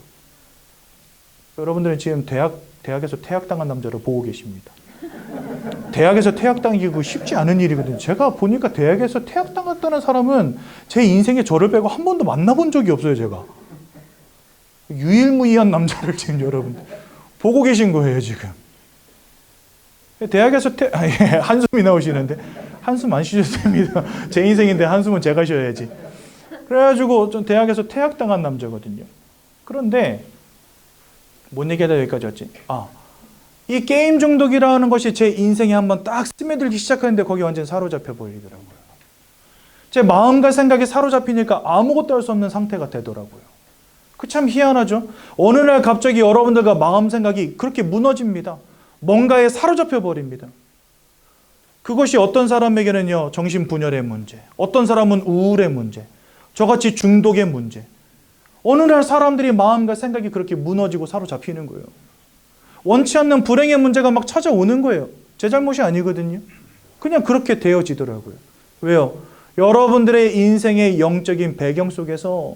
여러분들은 지금 대학에서 퇴학당한 남자를 보고 계십니다. 대학에서 퇴학당기고 쉽지 않은 일이거든요. 제가 보니까 대학에서 퇴학당했다는 사람은 제 인생에 저를 빼고 한 번도 만나본 적이 없어요, 제가. 유일무이한 남자를 지금 여러분 보고 계신 거예요, 지금. 대학에서 한숨이 나오시는데, 한숨 안 쉬셔도 됩니다. 제 인생인데 한숨은 제가 쉬어야지. 그래가지고 전 대학에서 퇴학당한 남자거든요. 그런데 뭔 얘기하다 여기까지 왔지? 이 게임 중독이라는 것이 제 인생에 한번 딱 스며들기 시작하는데 거기 완전 사로잡혀 버리더라고요. 제 마음과 생각이 사로잡히니까 아무것도 할 수 없는 상태가 되더라고요. 그 참 희한하죠? 어느 날 갑자기 여러분들과 마음 생각이 그렇게 무너집니다. 뭔가에 사로잡혀 버립니다. 그것이 어떤 사람에게는요, 정신분열의 문제, 어떤 사람은 우울의 문제, 저같이 중독의 문제. 어느 날 사람들이 마음과 생각이 그렇게 무너지고 사로잡히는 거예요. 원치 않는 불행의 문제가 막 찾아오는 거예요. 제 잘못이 아니거든요. 그냥 그렇게 되어지더라고요. 왜요? 여러분들의 인생의 영적인 배경 속에서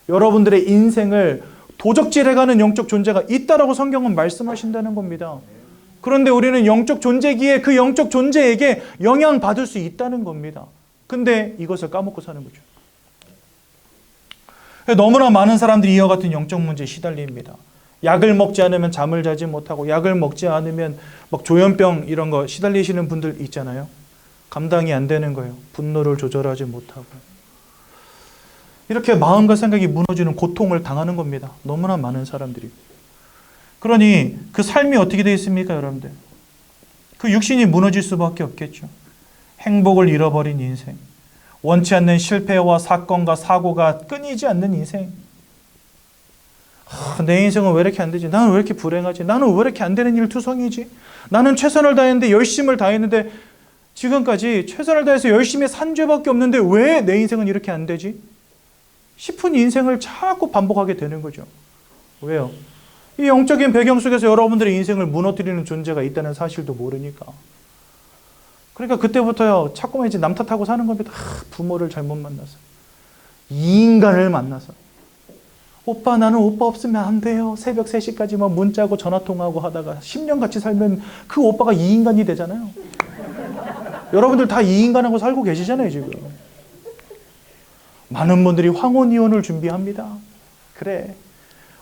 여러분들의 인생을 도적질해가는 영적 존재가 있다라고 성경은 말씀하신다는 겁니다. 그런데 우리는 영적 존재기에 그 영적 존재에게 영향받을 수 있다는 겁니다. 근데 이것을 까먹고 사는 거죠. 너무나 많은 사람들이 이와 같은 영적 문제에 시달립니다. 약을 먹지 않으면 잠을 자지 못하고, 약을 먹지 않으면 막 조현병 이런 거 시달리시는 분들 있잖아요. 감당이 안 되는 거예요. 분노를 조절하지 못하고. 이렇게 마음과 생각이 무너지는 고통을 당하는 겁니다. 너무나 많은 사람들이. 그러니 그 삶이 어떻게 되어 있습니까, 여러분들? 그 육신이 무너질 수밖에 없겠죠. 행복을 잃어버린 인생. 원치 않는 실패와 사건과 사고가 끊이지 않는 인생. 내 인생은 왜 이렇게 안 되지? 나는 왜 이렇게 불행하지? 나는 왜 이렇게 안 되는 일 투성이지? 나는 최선을 다했는데, 열심을 다했는데, 지금까지 최선을 다해서 열심히 산 죄밖에 없는데 왜 내 인생은 이렇게 안 되지? 싶은 인생을 자꾸 반복하게 되는 거죠. 왜요? 이 영적인 배경 속에서 여러분들의 인생을 무너뜨리는 존재가 있다는 사실도 모르니까. 그러니까 그때부터요, 자꾸만 이제 남 탓하고 사는 겁니다. 부모를 잘못 만나서, 이 인간을 만나서, 오빠 나는 오빠 없으면 안 돼요. 새벽 3시까지만 문자하고 전화통화하고 하다가 10년 같이 살면 그 오빠가 이 인간이 되잖아요. 여러분들 다 이 인간하고 살고 계시잖아요, 지금. 많은 분들이 황혼 이혼을 준비합니다. 그래,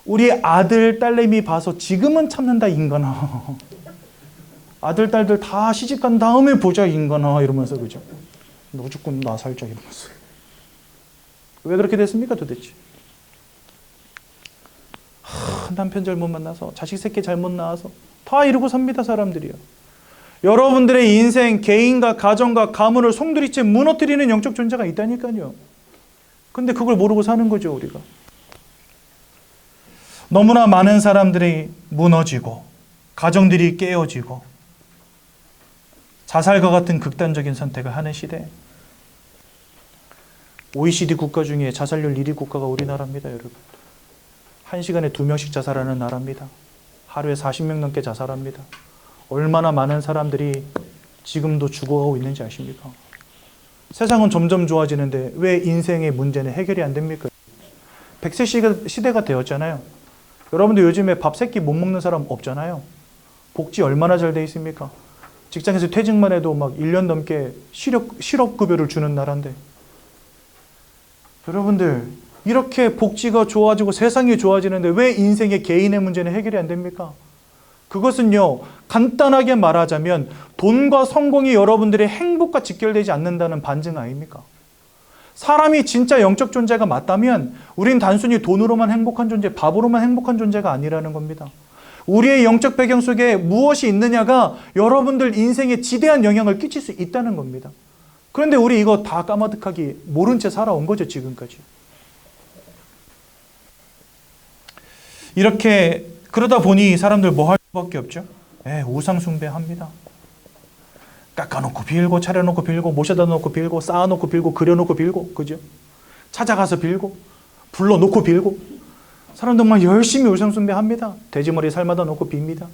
우리 아들, 딸내미 봐서 지금은 참는다, 인간아. 아들, 딸들 다 시집간 다음에 보자, 인간아. 이러면서, 그죠? 너 죽고 나 살자, 이러면서. 왜 그렇게 됐습니까, 도대체? 남편 잘못 만나서, 자식 새끼 잘못 낳아서 다 이러고 삽니다, 사람들이요. 여러분들의 인생, 개인과 가정과 가문을 송두리째 무너뜨리는 영적 존재가 있다니까요. 근데 그걸 모르고 사는 거죠, 우리가. 너무나 많은 사람들이 무너지고, 가정들이 깨어지고, 자살과 같은 극단적인 선택을 하는 시대. OECD 국가 중에 자살률 1위 국가가 우리나라입니다, 여러분. 1시간에 2명씩 자살하는 나라입니다. 하루에 40명 넘게 자살합니다. 얼마나 많은 사람들이 지금도 죽어가고 있는지 아십니까? 세상은 점점 좋아지는데 왜 인생의 문제는 해결이 안 됩니까? 100세 시대가 되었잖아요. 여러분들 요즘에 밥 3끼 못 먹는 사람 없잖아요. 복지 얼마나 잘 돼 있습니까? 직장에서 퇴직만 해도 막 1년 넘게 실업급여를 주는 나라인데. 여러분들, 이렇게 복지가 좋아지고 세상이 좋아지는데 왜 인생의 개인의 문제는 해결이 안 됩니까? 그것은요, 간단하게 말하자면 돈과 성공이 여러분들의 행복과 직결되지 않는다는 반증 아닙니까? 사람이 진짜 영적 존재가 맞다면 우린 단순히 돈으로만 행복한 존재, 밥으로만 행복한 존재가 아니라는 겁니다. 우리의 영적 배경 속에 무엇이 있느냐가 여러분들 인생에 지대한 영향을 끼칠 수 있다는 겁니다. 그런데 우리 이거 다 까마득하게 모른 채 살아온 거죠, 지금까지. 이렇게 그러다 보니 사람들 뭐 할 수밖에 없죠? 우상 숭배합니다. 깎아놓고 빌고, 차려놓고 빌고, 모셔다 놓고 빌고, 쌓아놓고 빌고, 그려놓고 빌고, 그죠? 찾아가서 빌고, 불러놓고 빌고. 사람들 막 열심히 우상 숭배합니다. 돼지머리 살마다 놓고 빕니다.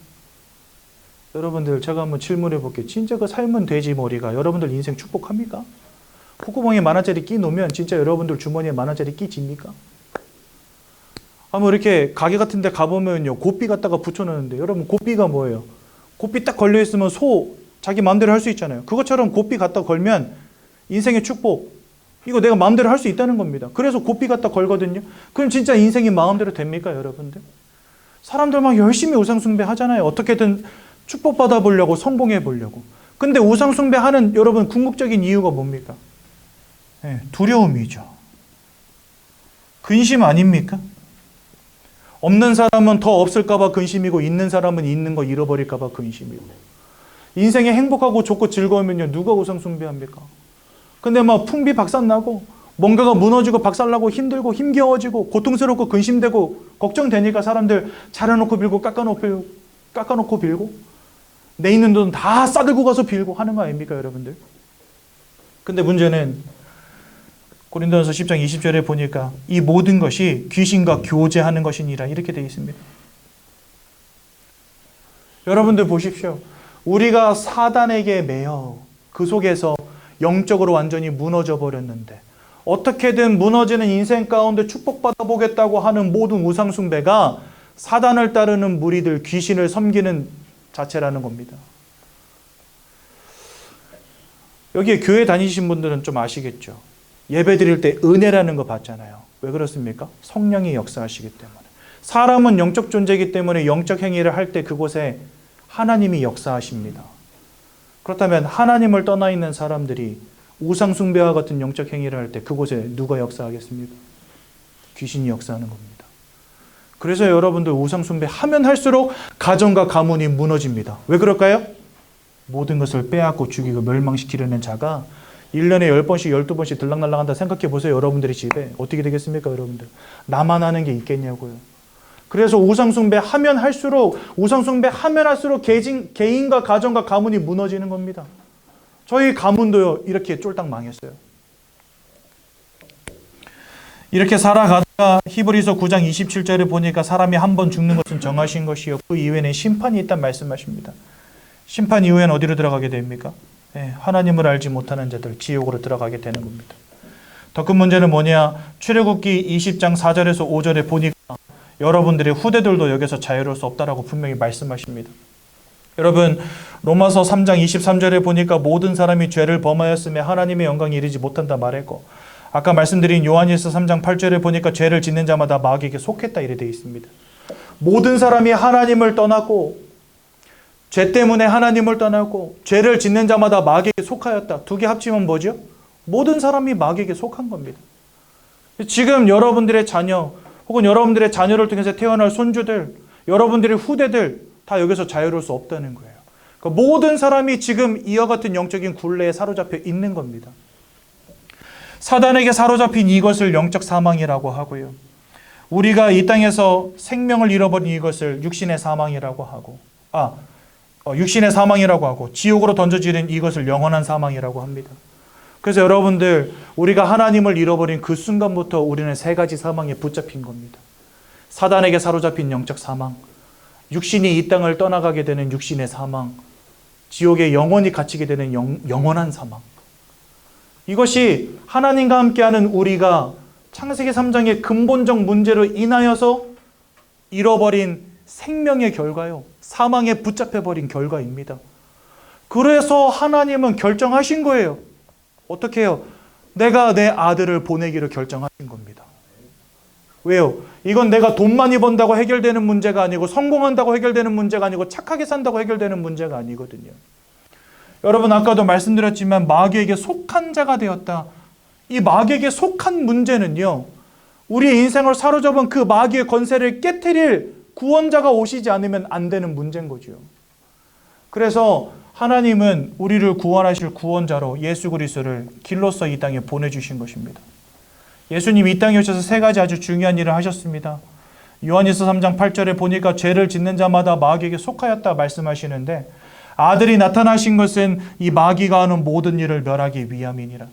여러분들, 제가 한번 질문해 볼게요. 진짜 그 삶은 돼지머리가 여러분들 인생 축복합니까? 콧구멍에 만원짜리 끼 놓으면 진짜 여러분들 주머니에 만원짜리 끼 집니까? 한번 이렇게 가게 같은 데 가보면요, 고삐 갖다가 붙여놓는데, 여러분 고삐가 뭐예요? 고삐 딱 걸려있으면 소 자기 마음대로 할 수 있잖아요. 그것처럼 고삐 갖다 걸면 인생의 축복, 이거 내가 마음대로 할 수 있다는 겁니다. 그래서 고삐 갖다 걸거든요. 그럼 진짜 인생이 마음대로 됩니까, 여러분들? 사람들 막 열심히 우상숭배 하잖아요. 어떻게든 축복받아 보려고, 성공해 보려고. 근데 우상숭배하는 여러분 궁극적인 이유가 뭡니까? 두려움이죠. 근심 아닙니까? 없는 사람은 더 없을까 봐 근심이고, 있는 사람은 있는 거 잃어버릴까 봐 근심이고. 인생에 행복하고 좋고 즐거우면요, 누가 우상 숭배합니까? 근데 막 풍비 박산나고, 뭔가가 무너지고 박살나고 힘들고 힘겨워지고 고통스럽고 근심되고 걱정되니까 사람들 차려놓고 빌고 깎아놓고 빌고. 내 있는 돈 다 싸들고 가서 빌고 하는 거 아닙니까, 여러분들? 근데 문제는 고린도전서 10장 20절에 보니까 이 모든 것이 귀신과 교제하는 것이니라 이렇게 되어 있습니다. 여러분들 보십시오. 우리가 사단에게 매여 그 속에서 영적으로 완전히 무너져 버렸는데 어떻게든 무너지는 인생 가운데 축복받아 보겠다고 하는 모든 우상숭배가 사단을 따르는 무리들, 귀신을 섬기는 자체라는 겁니다. 여기에 교회 다니신 분들은 좀 아시겠죠? 예배 드릴 때 은혜라는 거 받잖아요. 왜 그렇습니까? 성령이 역사하시기 때문에. 사람은 영적 존재이기 때문에 영적 행위를 할 때 그곳에 하나님이 역사하십니다. 그렇다면 하나님을 떠나 있는 사람들이 우상 숭배와 같은 영적 행위를 할 때 그곳에 누가 역사하겠습니까? 귀신이 역사하는 겁니다. 그래서 여러분들 우상 숭배하면 할수록 가정과 가문이 무너집니다. 왜 그럴까요? 모든 것을 빼앗고 죽이고 멸망시키려는 자가 1년에 10번씩 12번씩 들락날락한다 생각해 보세요. 여러분들이 집에 어떻게 되겠습니까? 여러분들 나만 하는 게 있겠냐고요. 그래서 우상숭배 하면 할수록 개인과 가정과 가문이 무너지는 겁니다. 저희 가문도요 이렇게 쫄딱 망했어요. 이렇게 살아가다가 히브리서 9장 27절에 보니까 사람이 한 번 죽는 것은 정하신 것이요 그 이후에는 심판이 있다는 말씀하십니다. 심판 이후에는 어디로 들어가게 됩니까? 하나님을 알지 못하는 자들 지옥으로 들어가게 되는 겁니다. 더 큰 문제는 뭐냐? 출애굽기 20장 4절에서 5절에 보니까 여러분들의 후대들도 여기서 자유로울 수 없다라고 분명히 말씀하십니다. 여러분 로마서 3장 23절에 보니까 모든 사람이 죄를 범하였음에 하나님의 영광에 이르지 못한다 말했고 아까 말씀드린 요한일서 3장 8절에 보니까 죄를 짓는 자마다 마귀에게 속했다 이래 되어 있습니다. 모든 사람이 하나님을 떠났고 죄 때문에 하나님을 떠나고 죄를 짓는 자마다 마귀에게 속하였다. 두 개 합치면 뭐죠? 모든 사람이 마귀에게 속한 겁니다. 지금 여러분들의 자녀 혹은 여러분들의 자녀를 통해서 태어날 손주들, 여러분들의 후대들 다 여기서 자유로울 수 없다는 거예요. 그러니까 모든 사람이 지금 이와 같은 영적인 굴레에 사로잡혀 있는 겁니다. 사단에게 사로잡힌 이것을 영적 사망이라고 하고요. 우리가 이 땅에서 생명을 잃어버린 이것을 육신의 사망이라고 하고 육신의 사망이라고 하고 지옥으로 던져지는 이것을 영원한 사망이라고 합니다. 그래서 여러분들 우리가 하나님을 잃어버린 그 순간부터 우리는 세 가지 사망에 붙잡힌 겁니다. 사단에게 사로잡힌 영적 사망, 육신이 이 땅을 떠나가게 되는 육신의 사망, 지옥에 영원히 갇히게 되는 영원한 사망. 이것이 하나님과 함께하는 우리가 창세기 3장의 근본적 문제로 인하여서 잃어버린 생명의 결과요. 사망에 붙잡혀버린 결과입니다. 그래서 하나님은 결정하신 거예요. 어떻게 해요? 내가 내 아들을 보내기로 결정하신 겁니다. 왜요? 이건 내가 돈 많이 번다고 해결되는 문제가 아니고 성공한다고 해결되는 문제가 아니고 착하게 산다고 해결되는 문제가 아니거든요. 여러분 아까도 말씀드렸지만 마귀에게 속한 자가 되었다. 이 마귀에게 속한 문제는요. 우리의 인생을 사로잡은 그 마귀의 권세를 깨트릴 구원자가 오시지 않으면 안 되는 문제인 거죠. 그래서 하나님은 우리를 구원하실 구원자로 예수 그리스도를 길로서 이 땅에 보내주신 것입니다. 예수님이 이 땅에 오셔서 세 가지 아주 중요한 일을 하셨습니다. 요한일서 3장 8절에 보니까 죄를 짓는 자마다 마귀에게 속하였다 말씀하시는데 아들이 나타나신 것은 이 마귀가 하는 모든 일을 멸하기 위함이니라.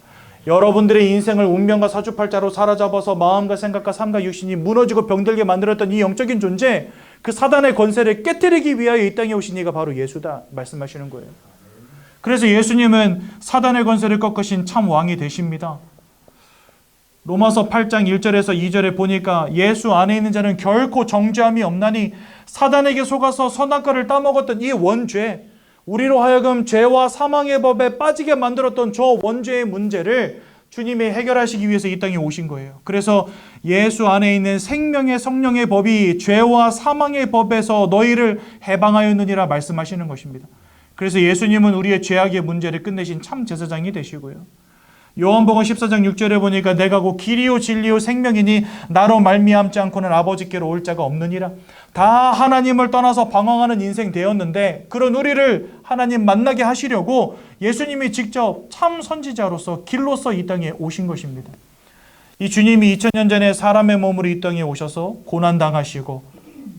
여러분들의 인생을 운명과 사주팔자로 사로잡아서 마음과 생각과 삶과 육신이 무너지고 병들게 만들었던 이 영적인 존재, 그 사단의 권세를 깨뜨리기 위하여 이 땅에 오신 이가 바로 예수다 말씀하시는 거예요. 그래서 예수님은 사단의 권세를 꺾으신 참 왕이 되십니다. 로마서 8장 1절에서 2절에 보니까 예수 안에 있는 자는 결코 정죄함이 없나니 사단에게 속아서 선악과를 따먹었던 이 원죄, 우리로 하여금 죄와 사망의 법에 빠지게 만들었던 저 원죄의 문제를 주님이 해결하시기 위해서 이 땅에 오신 거예요. 그래서 예수 안에 있는 생명의 성령의 법이 죄와 사망의 법에서 너희를 해방하였느니라 말씀하시는 것입니다. 그래서 예수님은 우리의 죄악의 문제를 끝내신 참 제사장이 되시고요. 요한복음 14장 6절에 보니까 내가 곧 길이요 진리요 생명이니 나로 말미암지 않고는 아버지께로 올 자가 없느니라. 다 하나님을 떠나서 방황하는 인생 되었는데 그런 우리를 하나님 만나게 하시려고 예수님이 직접 참 선지자로서 길로서 이 땅에 오신 것입니다. 이 주님이 2000년 전에 사람의 몸으로 이 땅에 오셔서 고난당하시고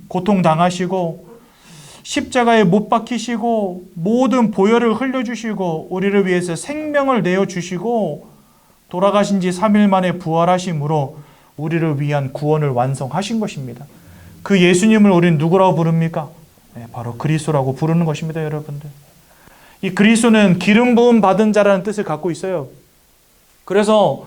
고통당하시고 십자가에 못 박히시고 모든 보혈을 흘려주시고 우리를 위해서 생명을 내어주시고 돌아가신 지 3일 만에 부활하심으로 우리를 위한 구원을 완성하신 것입니다. 그 예수님을 우리는 누구라고 부릅니까? 네, 바로 그리스도라고 부르는 것입니다, 여러분들. 이 그리스도는 기름 부음 받은 자라는 뜻을 갖고 있어요. 그래서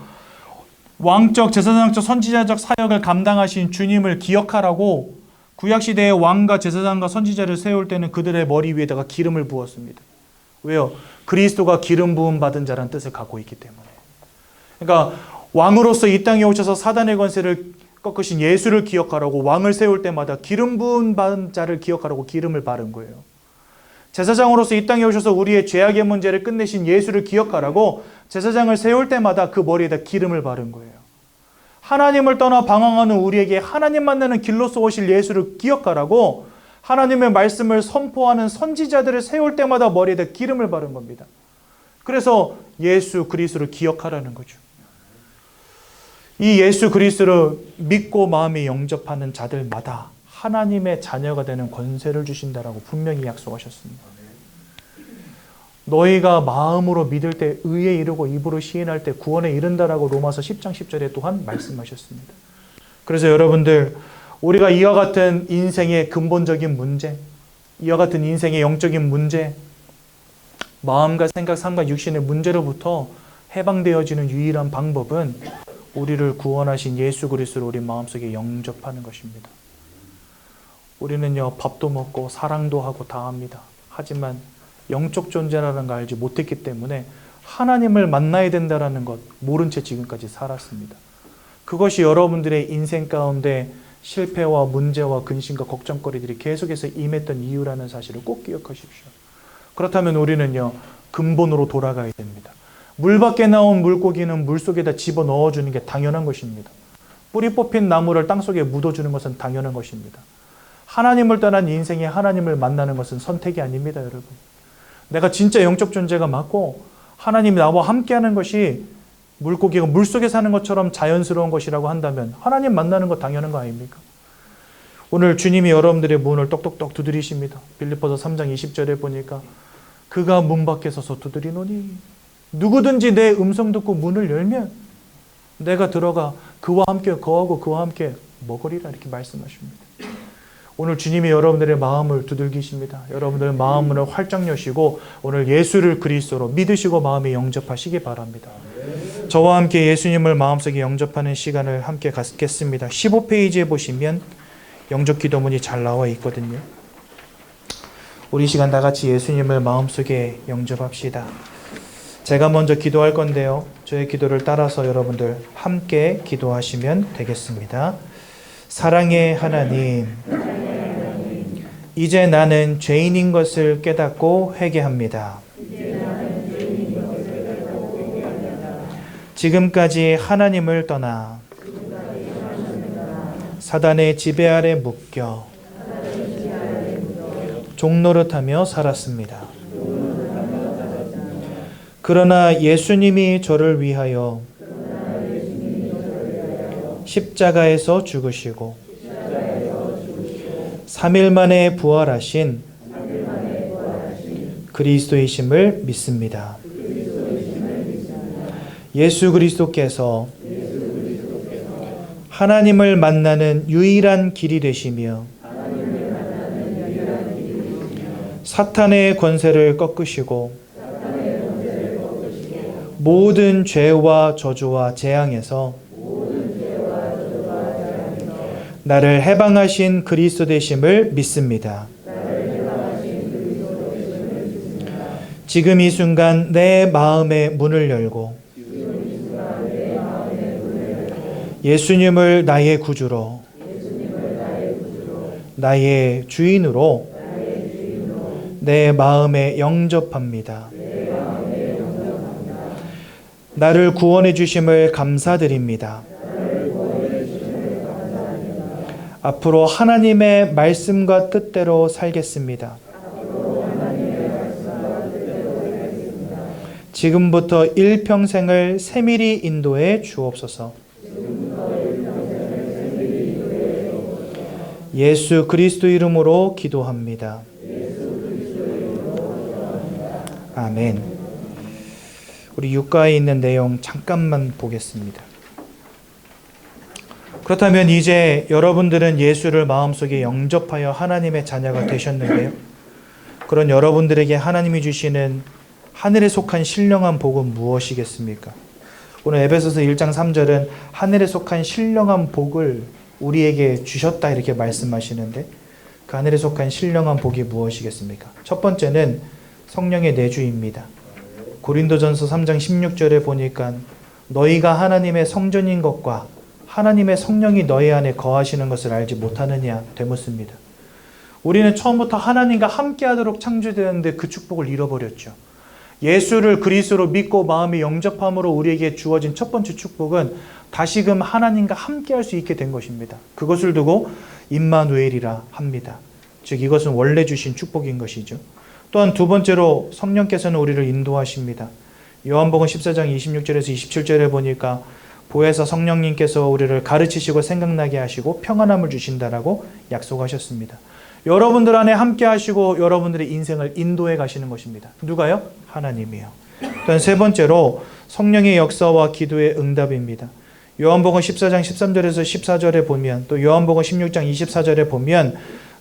왕적, 제사장적, 선지자적 사역을 감당하신 주님을 기억하라고 구약시대의 왕과 제사장과 선지자를 세울 때는 그들의 머리 위에다가 기름을 부었습니다. 왜요? 그리스도가 기름 부음 받은 자라는 뜻을 갖고 있기 때문에. 그러니까 왕으로서 이 땅에 오셔서 사단의 권세를 꺾으신 예수를 기억하라고 왕을 세울 때마다 기름 부음 받은 자를 기억하라고 기름을 바른 거예요. 제사장으로서 이 땅에 오셔서 우리의 죄악의 문제를 끝내신 예수를 기억하라고 제사장을 세울 때마다 그 머리에다 기름을 바른 거예요. 하나님을 떠나 방황하는 우리에게 하나님 만나는 길로서 오실 예수를 기억하라고 하나님의 말씀을 선포하는 선지자들을 세울 때마다 머리에다 기름을 바른 겁니다. 그래서 예수 그리스도를 기억하라는 거죠. 이 예수 그리스도를 믿고 마음에 영접하는 자들마다 하나님의 자녀가 되는 권세를 주신다라고 분명히 약속하셨습니다. 너희가 마음으로 믿을 때 의에 이르고 입으로 시인할 때 구원에 이른다라고 로마서 10장 10절에 또한 말씀하셨습니다. 그래서 여러분들, 우리가 이와 같은 인생의 근본적인 문제, 이와 같은 인생의 영적인 문제, 마음과 생각, 삶과 육신의 문제로부터 해방되어지는 유일한 방법은 우리를 구원하신 예수 그리스도를 우리 마음속에 영접하는 것입니다. 우리는요, 밥도 먹고 사랑도 하고 다 합니다. 하지만 영적 존재라는 걸 알지 못했기 때문에 하나님을 만나야 된다는 것 모른 채 지금까지 살았습니다. 그것이 여러분들의 인생 가운데 실패와 문제와 근심과 걱정거리들이 계속해서 임했던 이유라는 사실을 꼭 기억하십시오. 그렇다면 우리는요, 근본으로 돌아가야 됩니다. 물 밖에 나온 물고기는 물속에다 집어넣어 주는 게 당연한 것입니다. 뿌리 뽑힌 나무를 땅속에 묻어주는 것은 당연한 것입니다. 하나님을 떠난 인생에 하나님을 만나는 것은 선택이 아닙니다, 여러분. 내가 진짜 영적 존재가 맞고 하나님이 나와 함께하는 것이 물고기가 물속에 사는 것처럼 자연스러운 것이라고 한다면 하나님 만나는 거 당연한 거 아닙니까? 오늘 주님이 여러분들의 문을 똑똑똑 두드리십니다. 빌립보서 3장 20절에 보니까 그가 문 밖에 서서 두드리노니 누구든지 내 음성 듣고 문을 열면 내가 들어가 그와 함께 거하고 그와 함께 먹으리라 이렇게 말씀하십니다. 오늘 주님이 여러분들의 마음을 두들기십니다. 여러분들 마음을 활짝 여시고 오늘 예수를 그리스도로 믿으시고 마음에 영접하시기 바랍니다. 저와 함께 예수님을 마음속에 영접하는 시간을 함께 갖겠습니다. 15페이지에 보시면 영접 기도문이 잘 나와 있거든요. 우리 시간 다 같이 예수님을 마음속에 영접합시다. 제가 먼저 기도할 건데요. 저의 기도를 따라서 여러분들 함께 기도하시면 되겠습니다. 사랑의 하나님, 이제 나는 죄인인 것을 깨닫고 회개합니다. 지금까지 하나님을 떠나 사단의 지배 아래 묶여 종노릇하며 살았습니다. 그러나 예수님이 저를 위하여 십자가에서 죽으시고 3일 만에 부활하신 그리스도이심을 믿습니다. 예수 그리스도께서 하나님을 만나는 유일한 길이 되시며 사탄의 권세를 꺾으시고 모든 죄와 저주와 재앙에서 나를 해방하신 그리스도 되심을 믿습니다. 지금 이 순간 내 마음의 문을 열고 예수님을 나의 구주로, 나의 주인으로 내 마음에 영접합니다. 나를 구원해 주심을 감사드립니다. 앞으로 하나님의 말씀과 뜻대로 살겠습니다. 지금부터 일평생을 세밀히 인도해 주옵소서. 예수 그리스도 이름으로 기도합니다. 아멘. 우리 육가에 있는 내용 잠깐만 보겠습니다. 그렇다면 이제 여러분들은 예수를 마음속에 영접하여 하나님의 자녀가 되셨는데요. 그런 여러분들에게 하나님이 주시는 하늘에 속한 신령한 복은 무엇이겠습니까? 오늘 에베소서 1장 3절은 하늘에 속한 신령한 복을 우리에게 주셨다 이렇게 말씀하시는데 그 하늘에 속한 신령한 복이 무엇이겠습니까? 첫 번째는 성령의 내주입니다. 고린도전서 3장 16절에 보니까 너희가 하나님의 성전인 것과 하나님의 성령이 너희 안에 거하시는 것을 알지 못하느냐 되묻습니다. 우리는 처음부터 하나님과 함께하도록 창조되었는데 그 축복을 잃어버렸죠. 예수를 그리스도로 믿고 마음이 영접함으로 우리에게 주어진 첫 번째 축복은 다시금 하나님과 함께할 수 있게 된 것입니다. 그것을 두고 임마누엘이라 합니다. 즉 이것은 원래 주신 축복인 것이죠. 또한 두 번째로 성령께서는 우리를 인도하십니다. 요한복음 14장 26절에서 27절에 보니까 보혜사 성령님께서 우리를 가르치시고 생각나게 하시고 평안함을 주신다라고 약속하셨습니다. 여러분들 안에 함께 하시고 여러분들의 인생을 인도해 가시는 것입니다. 누가요? 하나님이요. 또한 세 번째로 성령의 역사와 기도의 응답입니다. 요한복음 14장 13절에서 14절에 보면 또 요한복음 16장 24절에 보면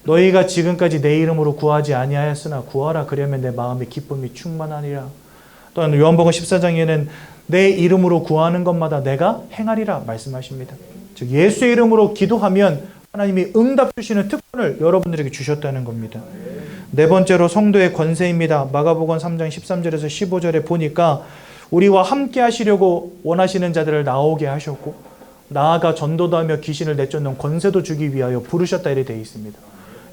너희가 지금까지 내 이름으로 구하지 아니하였으나 구하라 그러면 내 마음의 기쁨이 충만하리라. 또한 요한복음 14장에는 내 이름으로 구하는 것마다 내가 행하리라 말씀하십니다. 즉 예수의 이름으로 기도하면 하나님이 응답 주시는 특권을 여러분들에게 주셨다는 겁니다. 네 번째로 성도의 권세입니다. 마가복음 3장 13절에서 15절에 보니까 우리와 함께 하시려고 원하시는 자들을 나오게 하셨고 나아가 전도도 하며 귀신을 내쫓는 권세도 주기 위하여 부르셨다 이렇게 되어 있습니다.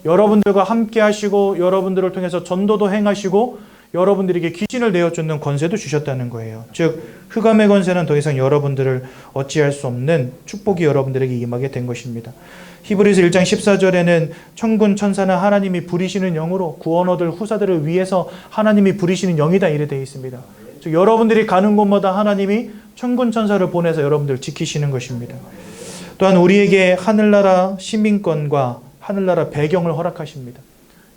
여러분들과 함께 하시고 여러분들을 통해서 전도도 행하시고 여러분들에게 귀신을 내어쫓는 권세도 주셨다는 거예요. 즉 흑암의 권세는 더 이상 여러분들을 어찌할 수 없는 축복이 여러분들에게 임하게 된 것입니다. 히브리서 1장 14절에는 천군 천사는 하나님이 부리시는 영으로 구원 얻을 후사들을 위해서 하나님이 부리시는 영이다 이래 되어 있습니다. 즉 여러분들이 가는 곳마다 하나님이 천군 천사를 보내서 여러분들을 지키시는 것입니다. 또한 우리에게 하늘나라 시민권과 하늘나라 배경을 허락하십니다.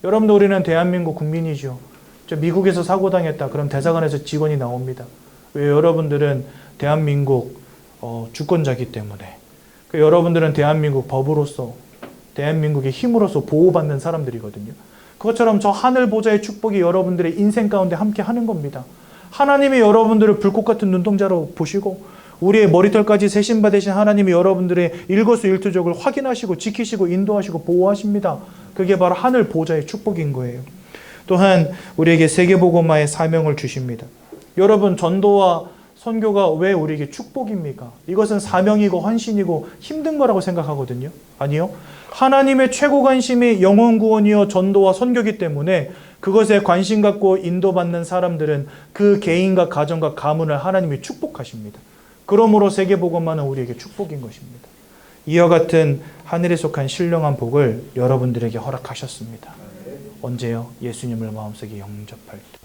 여러분들 우리는 대한민국 국민이죠. 저 미국에서 사고당했다. 그럼 대사관에서 직원이 나옵니다. 왜? 여러분들은 대한민국 주권자이기 때문에. 여러분들은 대한민국 법으로서 대한민국의 힘으로서 보호받는 사람들이거든요. 그것처럼 저 하늘 보좌의 축복이 여러분들의 인생 가운데 함께 하는 겁니다. 하나님이 여러분들을 불꽃 같은 눈동자로 보시고 우리의 머리털까지 세신받으신 하나님이 여러분들의 일거수일투족을 확인하시고 지키시고 인도하시고 보호하십니다. 그게 바로 하늘 보좌의 축복인 거예요. 또한 우리에게 세계복음화의 사명을 주십니다. 여러분 전도와 선교가 왜 우리에게 축복입니까? 이것은 사명이고 헌신이고 힘든 거라고 생각하거든요. 아니요. 하나님의 최고 관심이 영혼 구원이요 전도와 선교이기 때문에 그것에 관심 갖고 인도받는 사람들은 그 개인과 가정과 가문을 하나님이 축복하십니다. 그러므로 세계복음화는 우리에게 축복인 것입니다. 이와 같은 하늘에 속한 신령한 복을 여러분들에게 허락하셨습니다. 언제요? 예수님을 마음속에 영접할 때.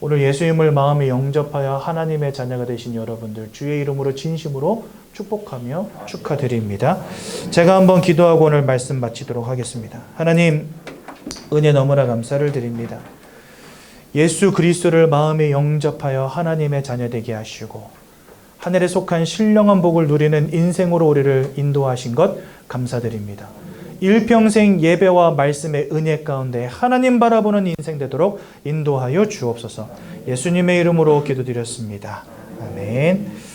오늘 예수님을 마음에 영접하여 하나님의 자녀가 되신 여러분들 주의 이름으로 진심으로 축복하며 축하드립니다. 제가 한번 기도하고 오늘 말씀 마치도록 하겠습니다. 하나님 은혜 너무나 감사를 드립니다. 예수 그리스도를 마음에 영접하여 하나님의 자녀 되게 하시고 하늘에 속한 신령한 복을 누리는 인생으로 우리를 인도하신 것 감사드립니다. 일평생 예배와 말씀의 은혜 가운데 하나님 바라보는 인생 되도록 인도하여 주옵소서. 예수님의 이름으로 기도드렸습니다. 아멘.